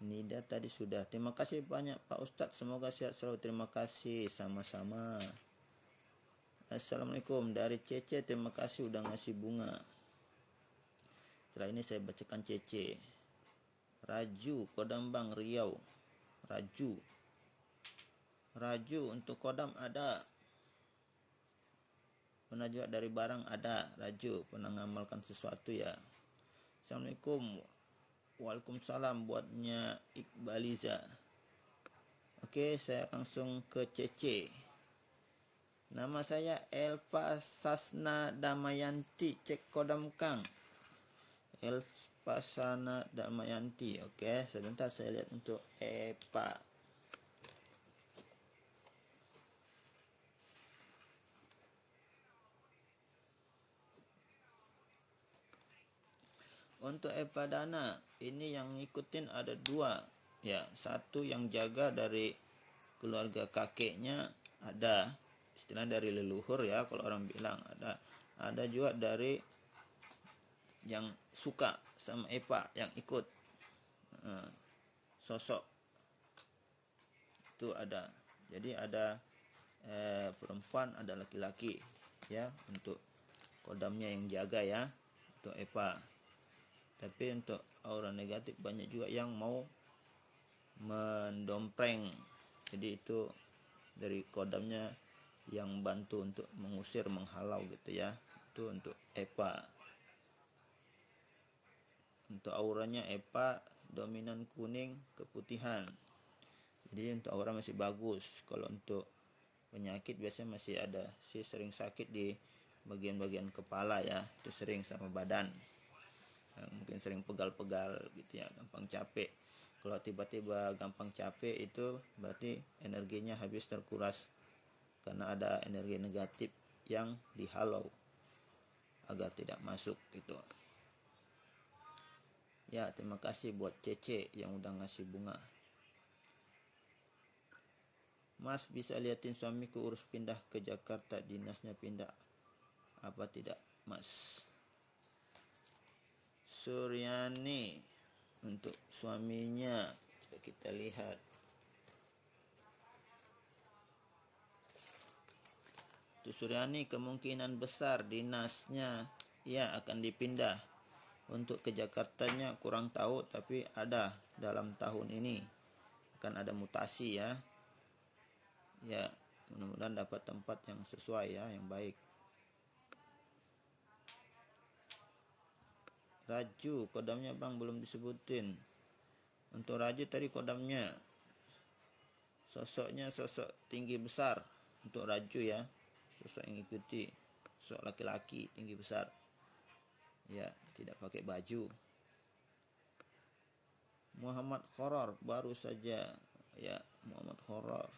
A: Nida tadi sudah. Terima kasih banyak Pak Ustadz. Semoga sehat selalu. Terima kasih. Sama-sama. Assalamualaikum. Dari Cece. Terima kasih udah ngasih bunga. Setelah ini saya bacakan Cece. Raju. Kodam Bang Riau. Raju untuk kodam ada. Pernah juga dari barang ada. Raju. Pernah ngamalkan sesuatu ya. Assalamualaikum. Waalaikumsalam buatnya Iqbaliza. Oke, saya langsung ke Cece. Nama saya Elva Sasna Damayanti, cek kodam Kang. Elva Sasna Damayanti. Oke, sebentar saya lihat untuk Eva. Untuk Eva Dana, ini yang ngikutin ada 2 ya. Satu yang jaga dari keluarga kakeknya ada, istilah dari leluhur ya kalau orang bilang, ada juga dari yang suka sama Eva, yang ikut sosok itu ada. Jadi ada perempuan, ada laki-laki ya, untuk kodamnya yang jaga ya, untuk Eva. Tapi untuk aura negatif banyak juga yang mau mendompreng, jadi itu dari kodamnya yang bantu untuk mengusir, menghalau gitu ya. Itu untuk EPA. Untuk auranya EPA dominan kuning keputihan. Jadi untuk aura masih bagus. Kalau untuk penyakit biasanya masih ada sih, sering sakit di bagian-bagian kepala ya, itu sering sama badan. Mungkin sering pegal-pegal gitu ya, gampang capek. Kalau tiba-tiba gampang capek itu berarti energinya habis terkuras karena ada energi negatif yang dihalau agar tidak masuk gitu. Ya, terima kasih buat Cece yang udah ngasih bunga. Mas, bisa liatin suamiku urus pindah ke Jakarta, dinasnya pindah apa tidak, Mas? Suryani untuk suaminya, coba kita lihat. Untuk Suryani kemungkinan besar dinasnya ya akan dipindah. Untuk ke Jakartanya kurang tahu, tapi ada dalam tahun ini akan ada mutasi ya. Ya, mudah-mudahan dapat tempat yang sesuai ya, yang baik. Raju, kodamnya Bang belum disebutin. Untuk Raju tadi kodamnya sosoknya sosok tinggi besar untuk Raju ya. Sosok yang ikuti, sosok laki-laki tinggi besar. Ya, tidak pakai baju. Muhammad Horor baru saja ya, Muhammad Horor.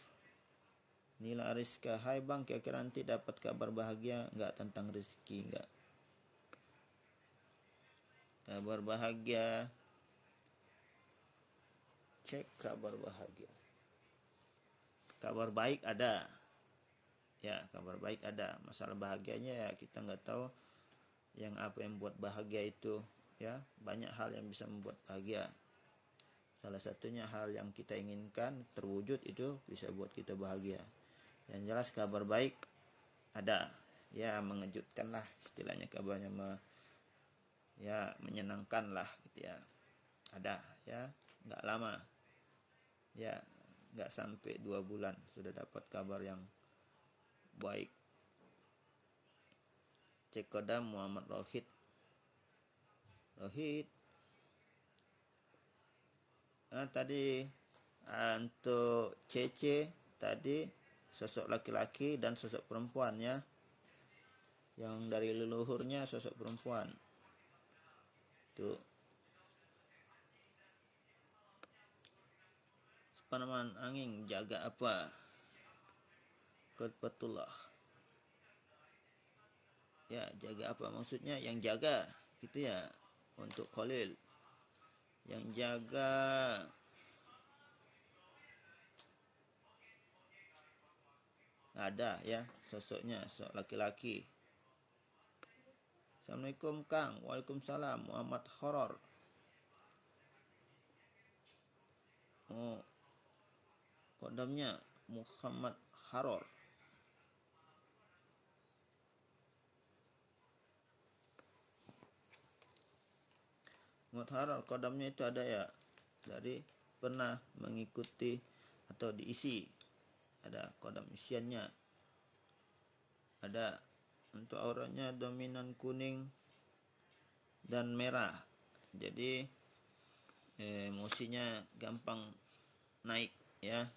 A: Nila Ariska, hai Bang, kira-kira nanti dapat kabar bahagia nggak tentang rezeki nggak? Kabar bahagia, cek kabar bahagia. Kabar baik ada, ya kabar baik ada. Masalah bahagianya ya kita nggak tahu yang apa yang buat bahagia itu ya. Banyak hal yang bisa membuat bahagia. Salah satunya hal yang kita inginkan terwujud itu bisa buat kita bahagia. Yang jelas kabar baik ada, ya mengejutkan lah istilahnya, kabarnya ya menyenangkan lah gitu ya. Ada ya, nggak lama ya, nggak sampai 2 bulan sudah dapat kabar yang baik. Cek kodam Muhammad Rohid. Tadi untuk CC tadi sosok laki-laki dan sosok perempuan ya. Yang dari leluhurnya sosok perempuan. Tuh. Paneman angin jaga apa? Qutbatullah. Ya, jaga apa maksudnya? Yang jaga gitu ya. Untuk Khalil. Yang jaga ada ya sosoknya, sosok laki-laki. Assalamualaikum Kang. Waalaikumsalam. Muhammad Horor. Oh, kodamnya Muhammad Horor. Muhammad Horor kodamnya itu ada ya, dari pernah mengikuti atau diisi, ada kodam isiannya ada. Untuk auranya dominan kuning dan merah, jadi emosinya gampang naik ya,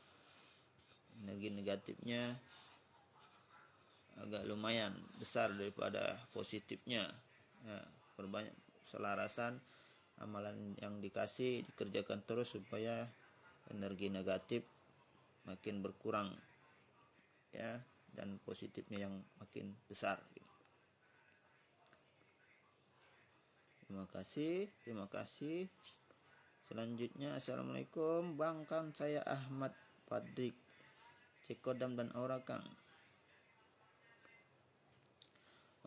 A: energi negatifnya agak lumayan besar daripada positifnya ya. Perbanyak selarasan amalan yang dikasih, dikerjakan terus supaya energi negatif makin berkurang ya, dan positifnya yang makin besar. Terima kasih. Selanjutnya, assalamualaikum Bang, kan saya Ahmad Padrik, cek kodam dan aura Kang.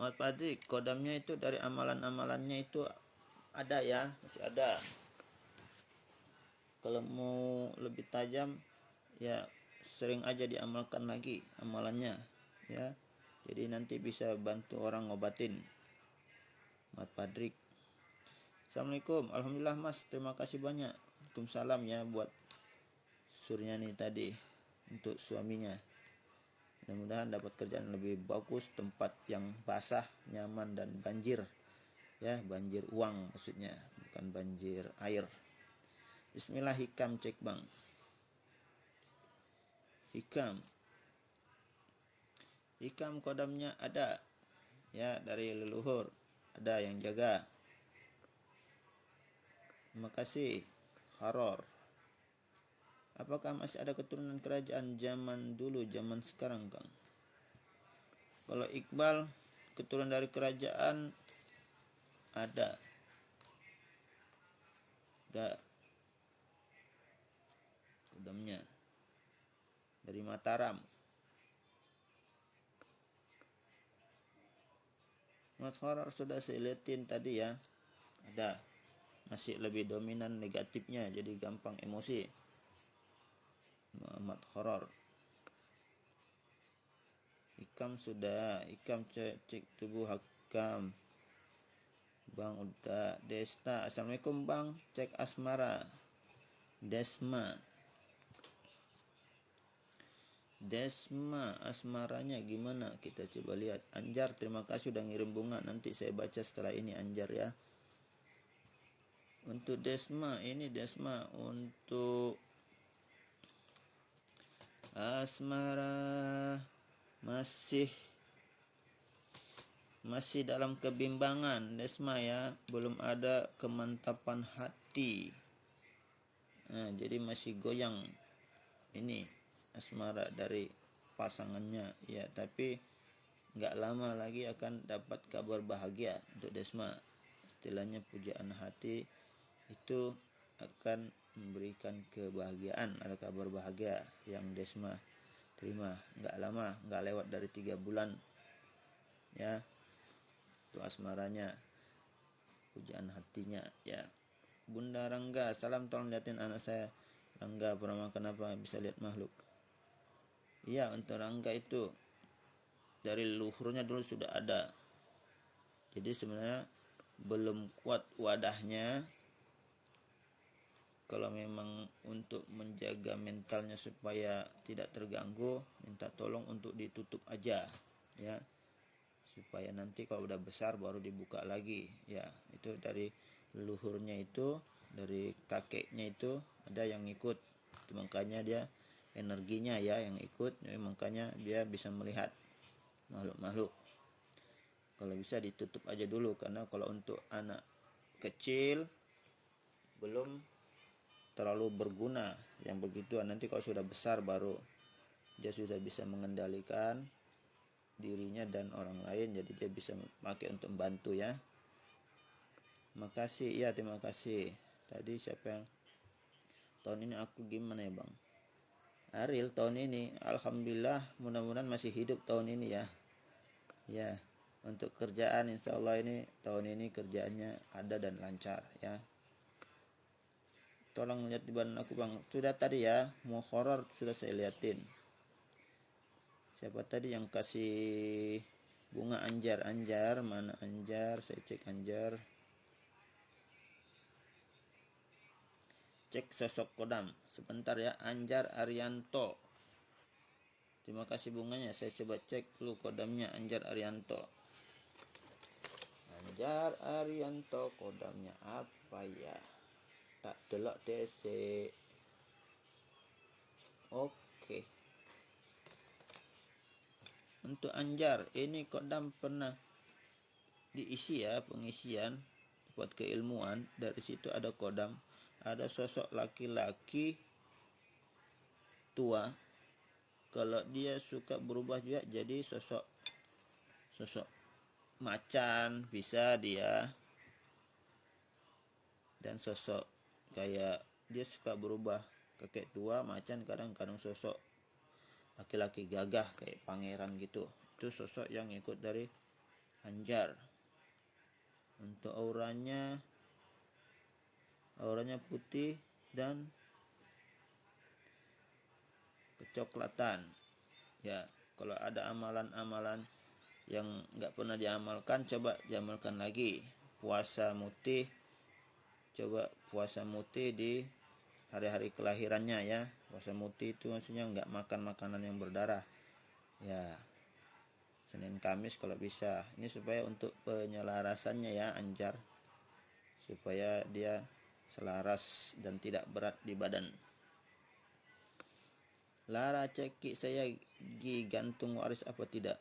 A: Ahmad Padrik, kodamnya itu dari amalan-amalannya itu ada ya, masih ada. Kalau mau lebih tajam ya sering aja diamalkan lagi amalannya ya, jadi nanti bisa bantu orang ngobatin. Ahmad Padrik. Assalamualaikum. Alhamdulillah Mas, terima kasih banyak. Waalaikumsalam ya buat Suryani tadi untuk suaminya. Mudah-mudahan dapat kerjaan lebih bagus, tempat yang basah, nyaman, dan banjir. Ya, banjir uang maksudnya, bukan banjir air. Bismillah. Hikam cek bang. Hikam kodamnya ada. Ya, dari leluhur. Ada yang jaga. Terima kasih. Horor. Apakah masih ada keturunan kerajaan zaman dulu, zaman sekarang, Kang? Kalau Iqbal, keturunan dari kerajaan ada. Kodamnya dari Mataram. Mas Horor sudah saya liatin tadi ya. Ada. Masih lebih dominan negatifnya, jadi gampang emosi. Muhammad Horor. Hikam sudah. Hikam cek tubuh Hakam. Bang udah. Desta. Assalamualaikum bang. Cek asmara. Desma, asmaranya gimana? Kita coba lihat. Anjar, terima kasih udah ngirim bunga. Nanti saya baca setelah ini, Anjar ya. Untuk Desma, ini Desma untuk asmara masih dalam kebimbangan Desma ya, belum ada kemantapan hati. Nah, jadi masih goyang ini asmara dari pasangannya ya, tapi nggak lama lagi akan dapat kabar bahagia untuk Desma. Istilahnya pujaan hati itu akan memberikan kebahagiaan, ada kabar bahagia yang Desma terima. Nggak lama, nggak lewat dari 3 bulan ya, itu asmaranya, pujaan hatinya ya. Bunda Rangga, salam, tolong liatin anak saya Rangga pernah makan apa, bisa lihat makhluk. Iya, untuk Rangga itu dari leluhurnya dulu sudah ada. Jadi sebenarnya belum kuat wadahnya. Kalau memang untuk menjaga mentalnya supaya tidak terganggu, minta tolong untuk ditutup aja ya, supaya nanti kalau udah besar baru dibuka lagi ya. Itu dari leluhurnya, itu dari kakeknya itu ada yang ikut, itu makanya dia energinya ya yang ikut, makanya dia bisa melihat makhluk-makhluk. Kalau bisa ditutup aja dulu, karena kalau untuk anak kecil belum terlalu berguna yang begituan. Nanti kalau sudah besar baru dia sudah bisa mengendalikan dirinya dan orang lain, jadi dia bisa pakai untuk membantu ya. Makasih ya, terima kasih. Tadi siapa yang tahun ini aku gimana ya bang? Ariel tahun ini alhamdulillah, mudah-mudahan masih hidup tahun ini ya. Ya, untuk kerjaan insya Allah ini tahun ini kerjaannya ada dan lancar ya. Tolong lihat di badan aku bang. Sudah tadi ya, mau horor sudah saya liatin. Siapa tadi yang kasih bunga? Anjar. Mana Anjar? Saya cek Anjar. Cek sosok kodam sebentar ya. Anjar Arianto, terima kasih bunganya. Saya coba cek dulu kodamnya Anjar Arianto. Anjar Arianto kodamnya apa ya? Tak delok DC. Oke. Untuk Anjar ini kodam pernah diisi ya, pengisian buat keilmuan. Dari situ ada kodam, ada sosok laki-laki tua. Kalau dia suka berubah juga jadi sosok macan bisa dia, dan sosok kayak dia suka berubah, kakek tua macan, kadang-kadang sosok laki-laki gagah kayak pangeran gitu. Itu sosok yang ikut dari Anjar. Untuk auranya putih dan kecoklatan ya. Kalau ada amalan-amalan yang nggak pernah diamalkan, coba diamalkan lagi. Puasa mutih, coba puasa mutih di hari-hari kelahirannya ya. Puasa mutih itu maksudnya nggak makan makanan yang berdarah Ya, Senin Kamis kalau bisa. Ini supaya untuk penyelarasannya ya Anjar, supaya dia selaras dan tidak berat di badan. Lara, cekik saya gantung waris apa tidak?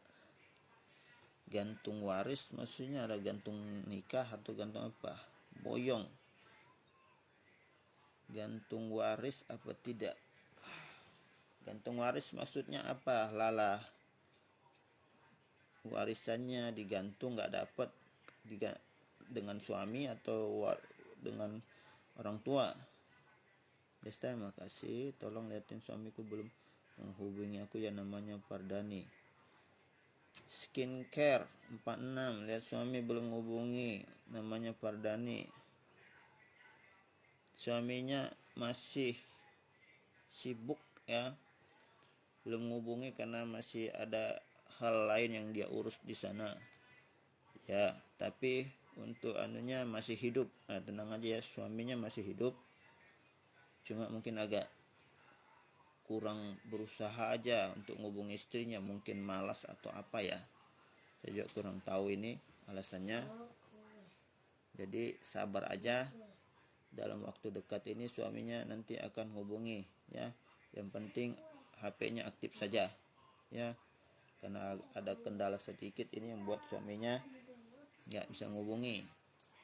A: Gantung waris maksudnya ada gantung nikah atau gantung apa? Boyong. Gantung waris apa tidak? Gantung waris maksudnya apa, Lala? Warisannya digantung nggak dapat dengan suami atau dengan orang tua? Desta, makasih. Tolong liatin suamiku belum menghubungi aku ya, namanya Pardani. Skincare 46, lihat suami belum menghubungi, namanya Pardani. Suaminya masih sibuk ya, belum menghubungi karena masih ada hal lain yang dia urus di sana ya. Tapi untuk anunya masih hidup. Nah, tenang aja ya, suaminya masih hidup, cuma mungkin agak kurang berusaha aja untuk menghubungi istrinya, mungkin malas atau apa ya, saya juga kurang tahu ini alasannya. Jadi sabar aja, dalam waktu dekat ini suaminya nanti akan hubungi ya. Yang penting HP-nya aktif saja ya, karena ada kendala sedikit ini yang buat suaminya nggak bisa menghubungi.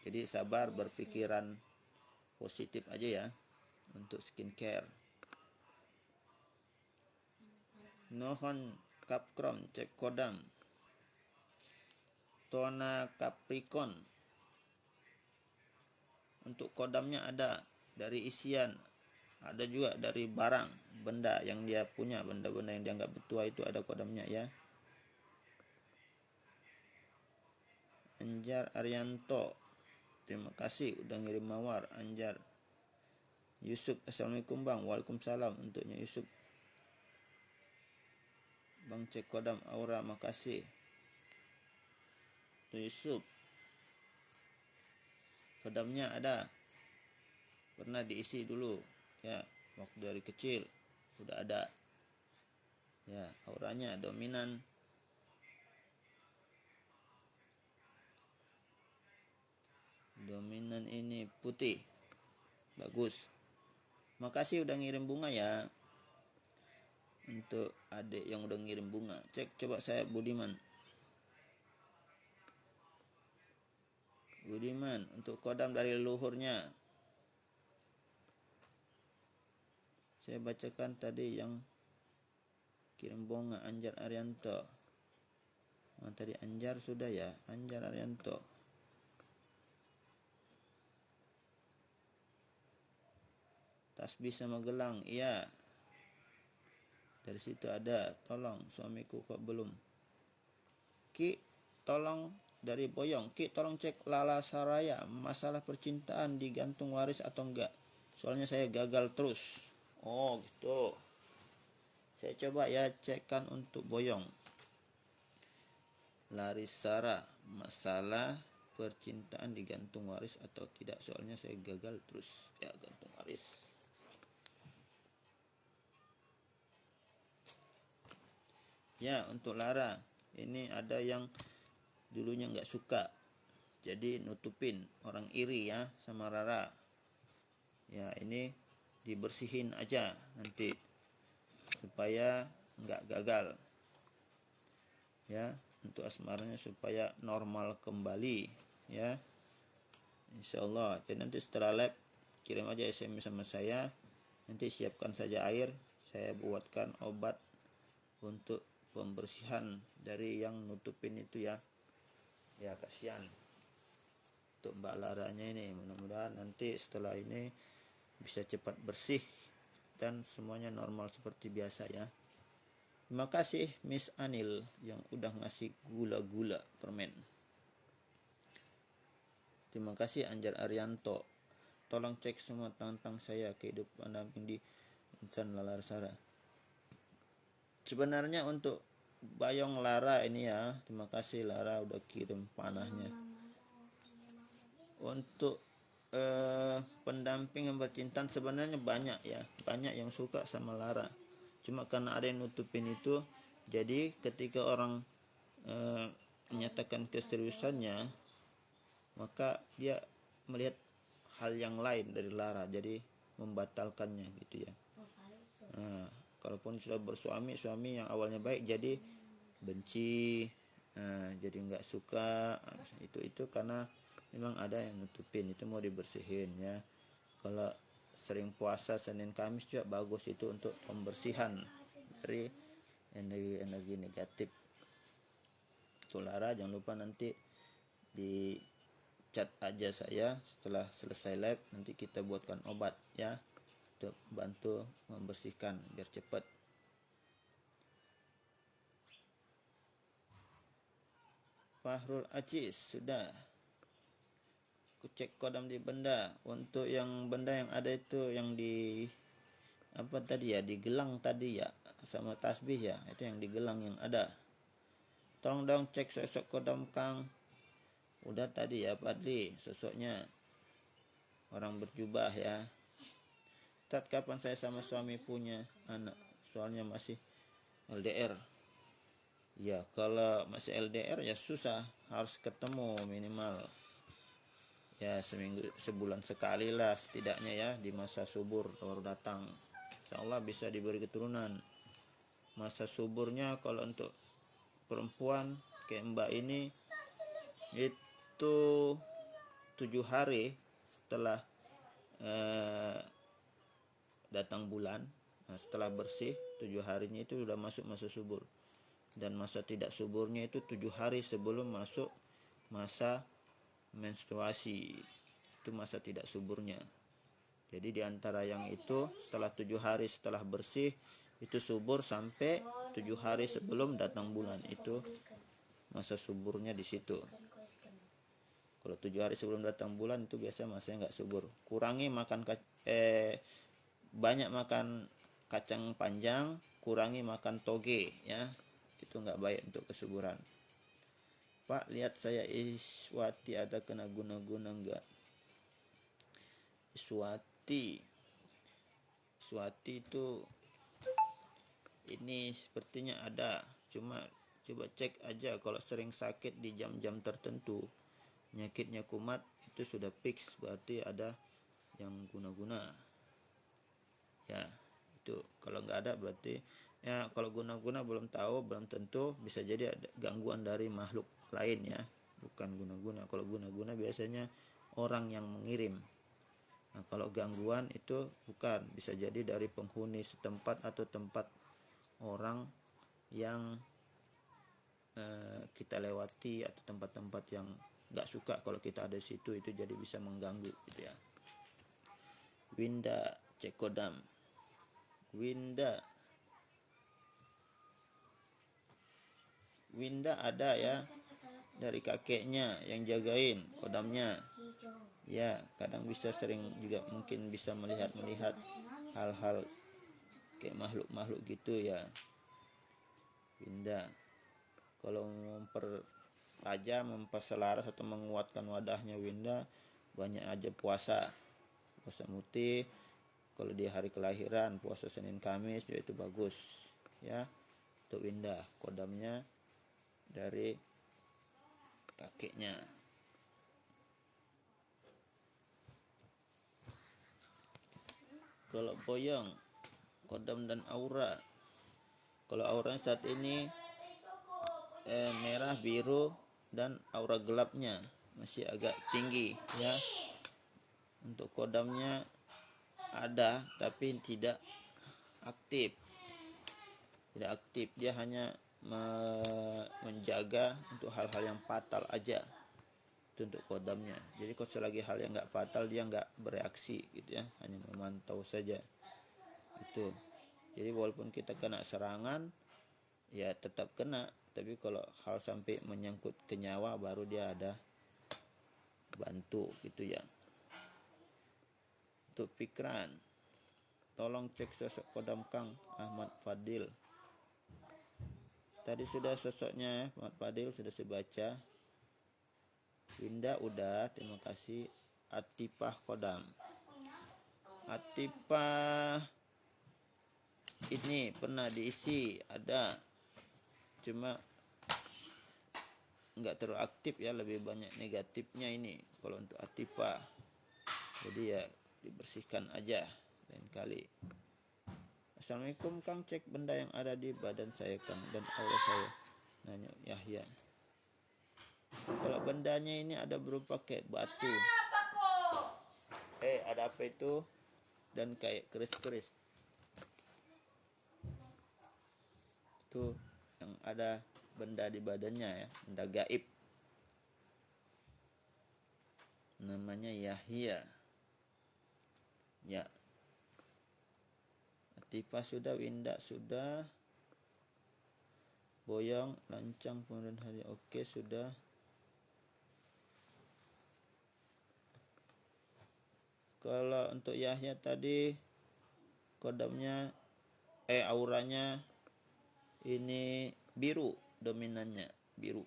A: Jadi sabar, berpikiran positif aja ya untuk skincare. Nohon Capcom cek kodam Tona Capricorn. Untuk kodamnya ada dari isian, ada juga dari barang, benda yang dia punya, benda-benda yang dianggap bertuah itu ada kodamnya ya. Anjar Arianto, terima kasih udah ngirim mawar Anjar. Yusuf, assalamualaikum bang. Waalaikumsalam untuknya Yusuf. Bang cek kodam aura, makasih Yusuf. Kodamnya ada, pernah diisi dulu ya, waktu dari kecil udah ada ya. Auranya dominan, ini putih, bagus. Makasih udah ngirim bunga ya, untuk adik yang udah ngirim bunga. Cek coba saya Budiman untuk kodam dari leluhurnya. Saya bacakan tadi yang kirim bunga Anjar Arianto. Tadi Anjar sudah ya, Anjar Arianto. Tasbih sama gelang, iya. Dari situ ada. Tolong suamiku kok belum. Ki, tolong dari Boyong. Ki, tolong cek Lala Saraya, masalah percintaan digantung waris atau enggak? Soalnya saya gagal terus. Oh gitu. Saya coba ya cekkan untuk Boyong. Larisara, masalah percintaan digantung waris atau tidak? Soalnya saya gagal terus ya gantung waris. Ya, untuk Lara ini ada yang dulunya nggak suka, jadi nutupin, orang iri ya sama Rara ya. Ini dibersihin aja nanti supaya nggak gagal ya, untuk asmaranya supaya normal kembali ya, insyaallah. Jadi nanti setelah lab kirim aja SMS sama saya, nanti siapkan saja air, saya buatkan obat untuk pembersihan dari yang nutupin itu ya. Ya kasihan untuk Mbak Laranya ini, mudah-mudahan nanti setelah ini bisa cepat bersih dan semuanya normal seperti biasa ya. Terima kasih Miss Anil yang udah ngasih gula-gula permen. Terima kasih Anjar Arianto. Tolong cek semua tentang saya, kehidupan pendamping di insan Larsara. Sebenarnya untuk Bayong Lara ini ya, terima kasih Lara udah kirim panahnya. Untuk pendamping yang bercintaan sebenarnya banyak ya, banyak yang suka sama Lara. Cuma karena ada yang nutupin itu, Jadi ketika orang menyatakan keseriusannya, maka dia melihat hal yang lain dari lara, jadi membatalkannya gitu ya. Nah, kalaupun sudah bersuami, suami yang awalnya baik jadi benci, jadi nggak suka. Itu karena memang ada yang nutupin, itu mau dibersihin ya. Kalau sering puasa Senin Kamis juga bagus, itu untuk pembersihan dari energi negatif. Itu lara, jangan lupa nanti di chat aja saya setelah selesai live, nanti kita buatkan obat ya untuk bantu membersihkan biar cepat. Fahrul Aziz sudah. Ku cek kodam di benda. Untuk yang benda yang ada itu yang di apa tadi ya, di gelang tadi ya, sama tasbih ya, itu yang di gelang yang ada. Tolong dong cek sosok kodam Kang. Udah tadi ya Padli, sosoknya orang berjubah ya. Tat, kapan saya sama suami punya anak? Soalnya masih LDR. Ya kalau masih LDR ya susah, harus ketemu minimal ya seminggu, sebulan sekali lah setidaknya ya, di masa subur baru datang. Insyaallah bisa diberi keturunan. Masa suburnya kalau untuk perempuan kayak Mbak ini itu 7 hari setelah datang bulan. Nah, setelah bersih 7 harinya itu sudah masuk masa subur. Dan masa tidak suburnya itu 7 hari sebelum masuk masa menstruasi, itu masa tidak suburnya. Jadi diantara yang itu setelah 7 hari setelah bersih itu subur, sampai 7 hari sebelum datang bulan, itu masa suburnya di situ. Kalau 7 hari sebelum datang bulan itu biasanya masanya nggak subur. Kurangi makan banyak makan kacang panjang, kurangi makan toge ya, itu nggak baik untuk kesuburan. Pak, lihat saya Iswati ada kena guna-guna enggak? Iswati itu ini sepertinya ada, cuma coba cek aja. Kalau sering sakit di jam-jam tertentu, penyakitnya kumat, itu sudah fix, berarti ada yang guna-guna ya. Itu kalau nggak ada berarti ya, kalau guna-guna belum tahu, belum tentu, bisa jadi ada gangguan dari makhluk lain ya, bukan guna-guna. Kalau guna-guna biasanya orang yang mengirim. Nah, kalau gangguan itu bukan, bisa jadi dari penghuni setempat atau tempat orang yang kita lewati, atau tempat-tempat yang nggak suka kalau kita ada di situ, itu jadi bisa mengganggu gitu ya. Winda Cekodam, Winda ada ya, dari kakeknya yang jagain kodamnya ya. Kadang bisa sering juga mungkin bisa melihat hal-hal kayak makhluk gitu ya Winda. Kalau mempertajam, memperselaras atau menguatkan wadahnya Winda, banyak aja puasa mutih. Kalau di hari kelahiran puasa Senin Kamis juga itu bagus ya. Untuk Winda kodamnya dari kakeknya. Kalau Boyong kodam dan aura, kalau auranya saat ini merah, biru, dan aura gelapnya masih agak tinggi ya. Untuk kodamnya ada tapi tidak aktif, dia hanya menjaga untuk hal-hal yang fatal aja. Itu untuk kodamnya. Jadi kalau selagi hal yang nggak fatal dia nggak bereaksi gitu ya, hanya memantau saja itu. Jadi walaupun kita kena serangan ya tetap kena, tapi kalau hal sampai menyangkut ke nyawa baru dia ada bantu gitu ya. Untuk pikiran, tolong cek sosok kodam Kang Ahmad Fadil. Tadi sudah sosoknya Ahmad Fadil sudah saya baca. Winda udah, terima kasih. Atifah kodam, Atifah ini pernah diisi ada cuma nggak terlalu aktif ya, lebih banyak negatifnya ini kalau untuk atipa. Jadi ya dibersihkan aja lain kali. Assalamualaikum Kang, cek benda yang ada di badan saya Kang dan aura saya, nanya Yahya. Kalau bendanya ini ada berupa kayak batu, ada apa itu, dan kayak keris-keris itu yang ada benda di badannya ya, benda gaib, namanya Yahya ya. Atipa sudah, Winda sudah, Boyong, lancang, kemudian hari oke sudah. Kalau untuk Yahya tadi kodamnya auranya ini biru, dominannya biru.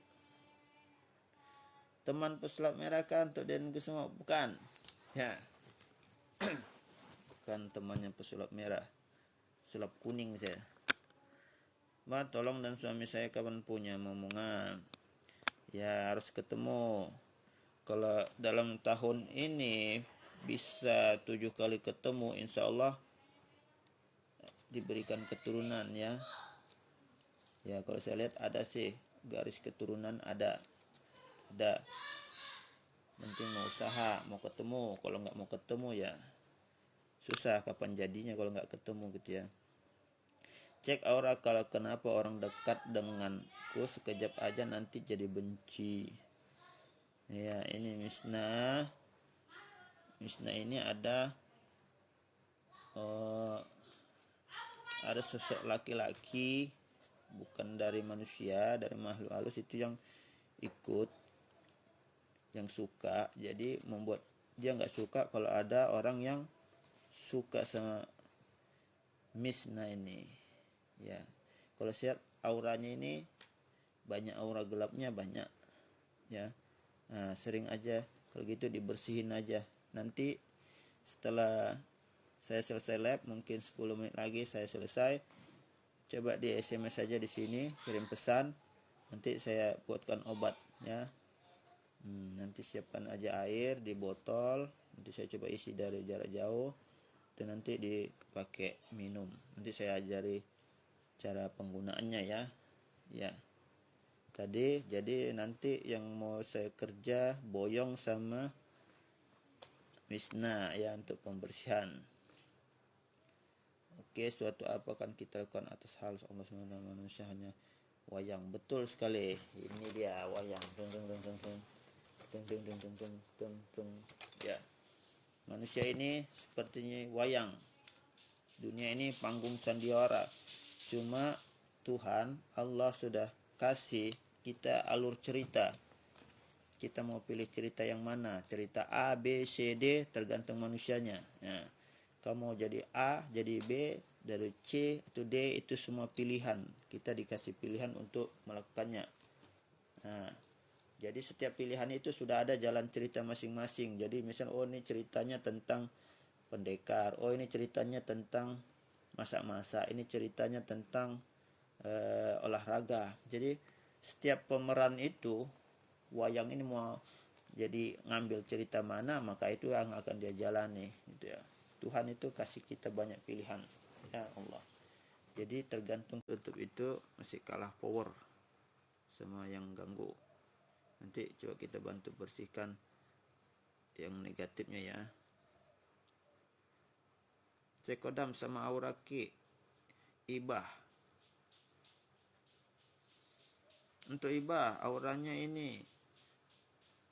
A: Teman pesulap merah kan untuk Den Kusuma? Bukan ya. Bukan temannya pesulap merah, pesulap kuning saya. Mbak tolong dan suami saya kapan punya momongan ya, harus ketemu. Kalau dalam tahun ini bisa 7 kali ketemu, insya Allah diberikan keturunan ya. Ya kalau saya lihat ada sih garis keturunan, ada. Penting mau usaha, mau ketemu. Kalau nggak mau ketemu ya susah kapan jadinya kalau nggak ketemu gitu ya. Cek aura, kalau kenapa orang dekat denganku sekejap aja nanti jadi benci. Ya ini Misna ini ada sosok laki-laki, bukan dari manusia, dari makhluk halus itu yang ikut, yang suka. Jadi membuat dia nggak suka kalau ada orang yang suka sama Misna ini ya. Kalau lihat auranya ini banyak aura gelapnya, banyak ya. Nah, sering aja kalau gitu dibersihin aja. Nanti setelah saya selesai lab, mungkin 10 menit lagi saya selesai, coba di SMS saja di sini, kirim pesan, nanti saya buatkan obat ya. Nanti siapkan aja air di botol, nanti saya coba isi dari jarak jauh dan nanti dipakai minum. Nanti saya ajari cara penggunaannya ya. Ya. Tadi jadi nanti yang mau saya kerja Boyong sama Misna ya untuk pembersihan. Oke, suatu apa kan kita lakukan atas hal Allah SWT, manusia hanya wayang. Betul sekali. Ini dia wayang. Ya. Manusia ini sepertinya wayang. Dunia ini panggung sandiwara. Cuma Tuhan Allah sudah kasih kita alur cerita. Kita mau pilih cerita yang mana? Cerita A, B, C, D tergantung manusianya. Nah, kamu mau jadi A, jadi B, dari C atau D, itu semua pilihan. Kita dikasih pilihan untuk melakukannya. Nah, jadi setiap pilihan itu sudah ada jalan cerita masing-masing. Jadi misalnya ini ceritanya tentang pendekar, ini ceritanya tentang masak-masak, ini ceritanya tentang olahraga. Jadi setiap pemeran itu, wayang ini mau jadi ngambil cerita mana, maka itu yang akan dia jalani gitu ya. Tuhan itu kasih kita banyak pilihan ya Allah. Jadi tergantung, tutup itu masih kalah power sama yang ganggu. Nanti coba kita bantu bersihkan yang negatifnya ya. Cekodam sama auraki ibah. Untuk ibah auranya ini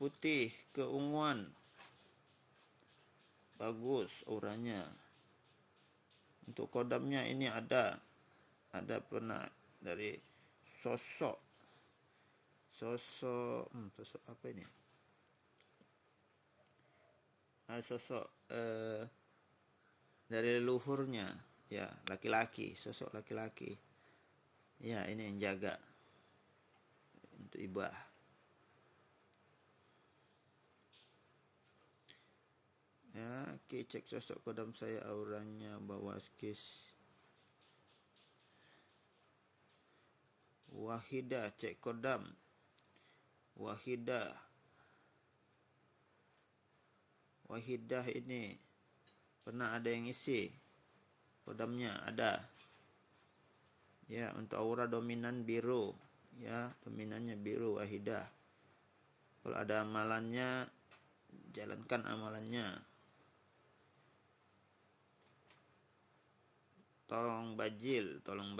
A: putih keunguan, bagus auranya. Untuk kodamnya ini ada pernah dari sosok apa ini? Sosok dari leluhurnya ya, laki-laki, sosok laki-laki. Ya, ini yang jaga untuk ibah. Ya, cek sosok kodam saya, auranya bawah skis Wahidah, cek kodam. Wahidah. Wahidah ini pernah ada yang isi kodamnya, ada. Ya, untuk aura dominan biru. Ya, dominannya biru wahidah. Kalau ada amalannya, jalankan amalannya. Tolong bajil. Tolong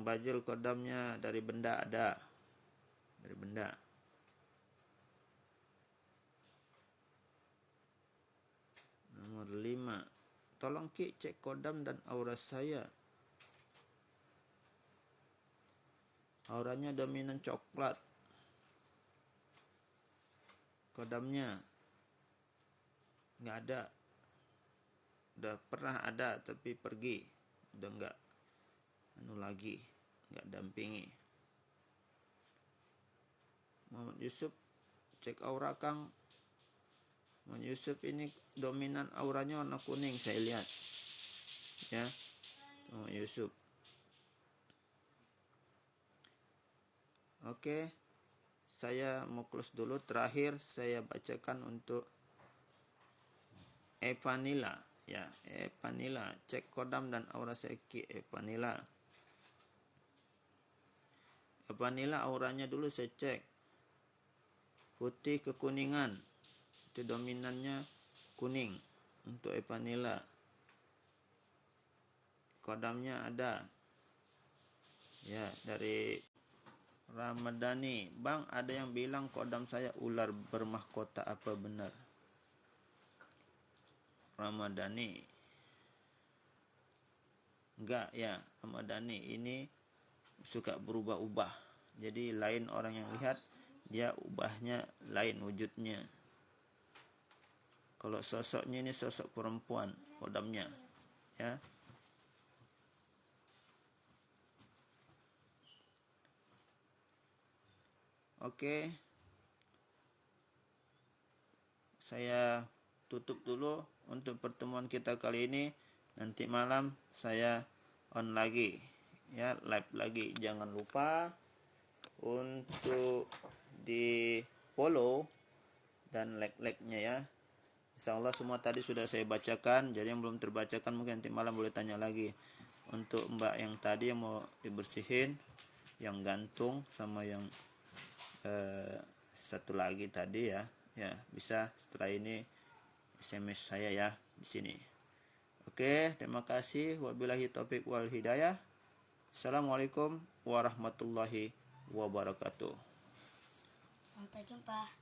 A: bajil kodamnya dari benda ada. Dari benda. Nomor 5. Tolong Ki cek kodam dan aura saya. Auranya dominan coklat. Kodamnya nggak ada. Udah pernah ada tapi pergi. Udah nggak lagi, nggak dampingi. Muhammad Yusuf, cek aura Kang. Muhammad Yusuf ini dominan auranya warna kuning, saya lihat. Ya, Muhammad Yusuf. Oke, saya mau close dulu. Terakhir saya bacakan untuk Evanila. Ya, Evanila, cek kodam dan aura seki Evanila. Evanila auranya dulu saya cek. Putih kekuningan. Itu dominannya kuning untuk Evanila. Kodamnya ada. Ya, dari Ramadhani. Bang, ada yang bilang kodam saya ular bermahkota, apa benar? Ramadhani. Enggak ya, Ramadhani ini suka berubah-ubah. Jadi lain orang yang lihat, dia ubahnya lain wujudnya. Kalau sosoknya ini sosok perempuan, kodamnya. Ya. Oke. Saya tutup dulu untuk pertemuan kita kali ini. Nanti malam saya on lagi. Ya, live lagi. Jangan lupa untuk di follow dan like-nya ya. Insyaallah semua tadi sudah saya bacakan. Jadi yang belum terbacakan mungkin nanti malam boleh tanya lagi. Untuk Mbak yang tadi yang mau dibersihin, yang gantung sama yang satu lagi tadi ya, bisa setelah ini SMS saya ya di sini. Oke, terima kasih. Wabillahi taufik wal hidayah. Assalamualaikum warahmatullahi wabarakatuh.
B: Sampai jumpa.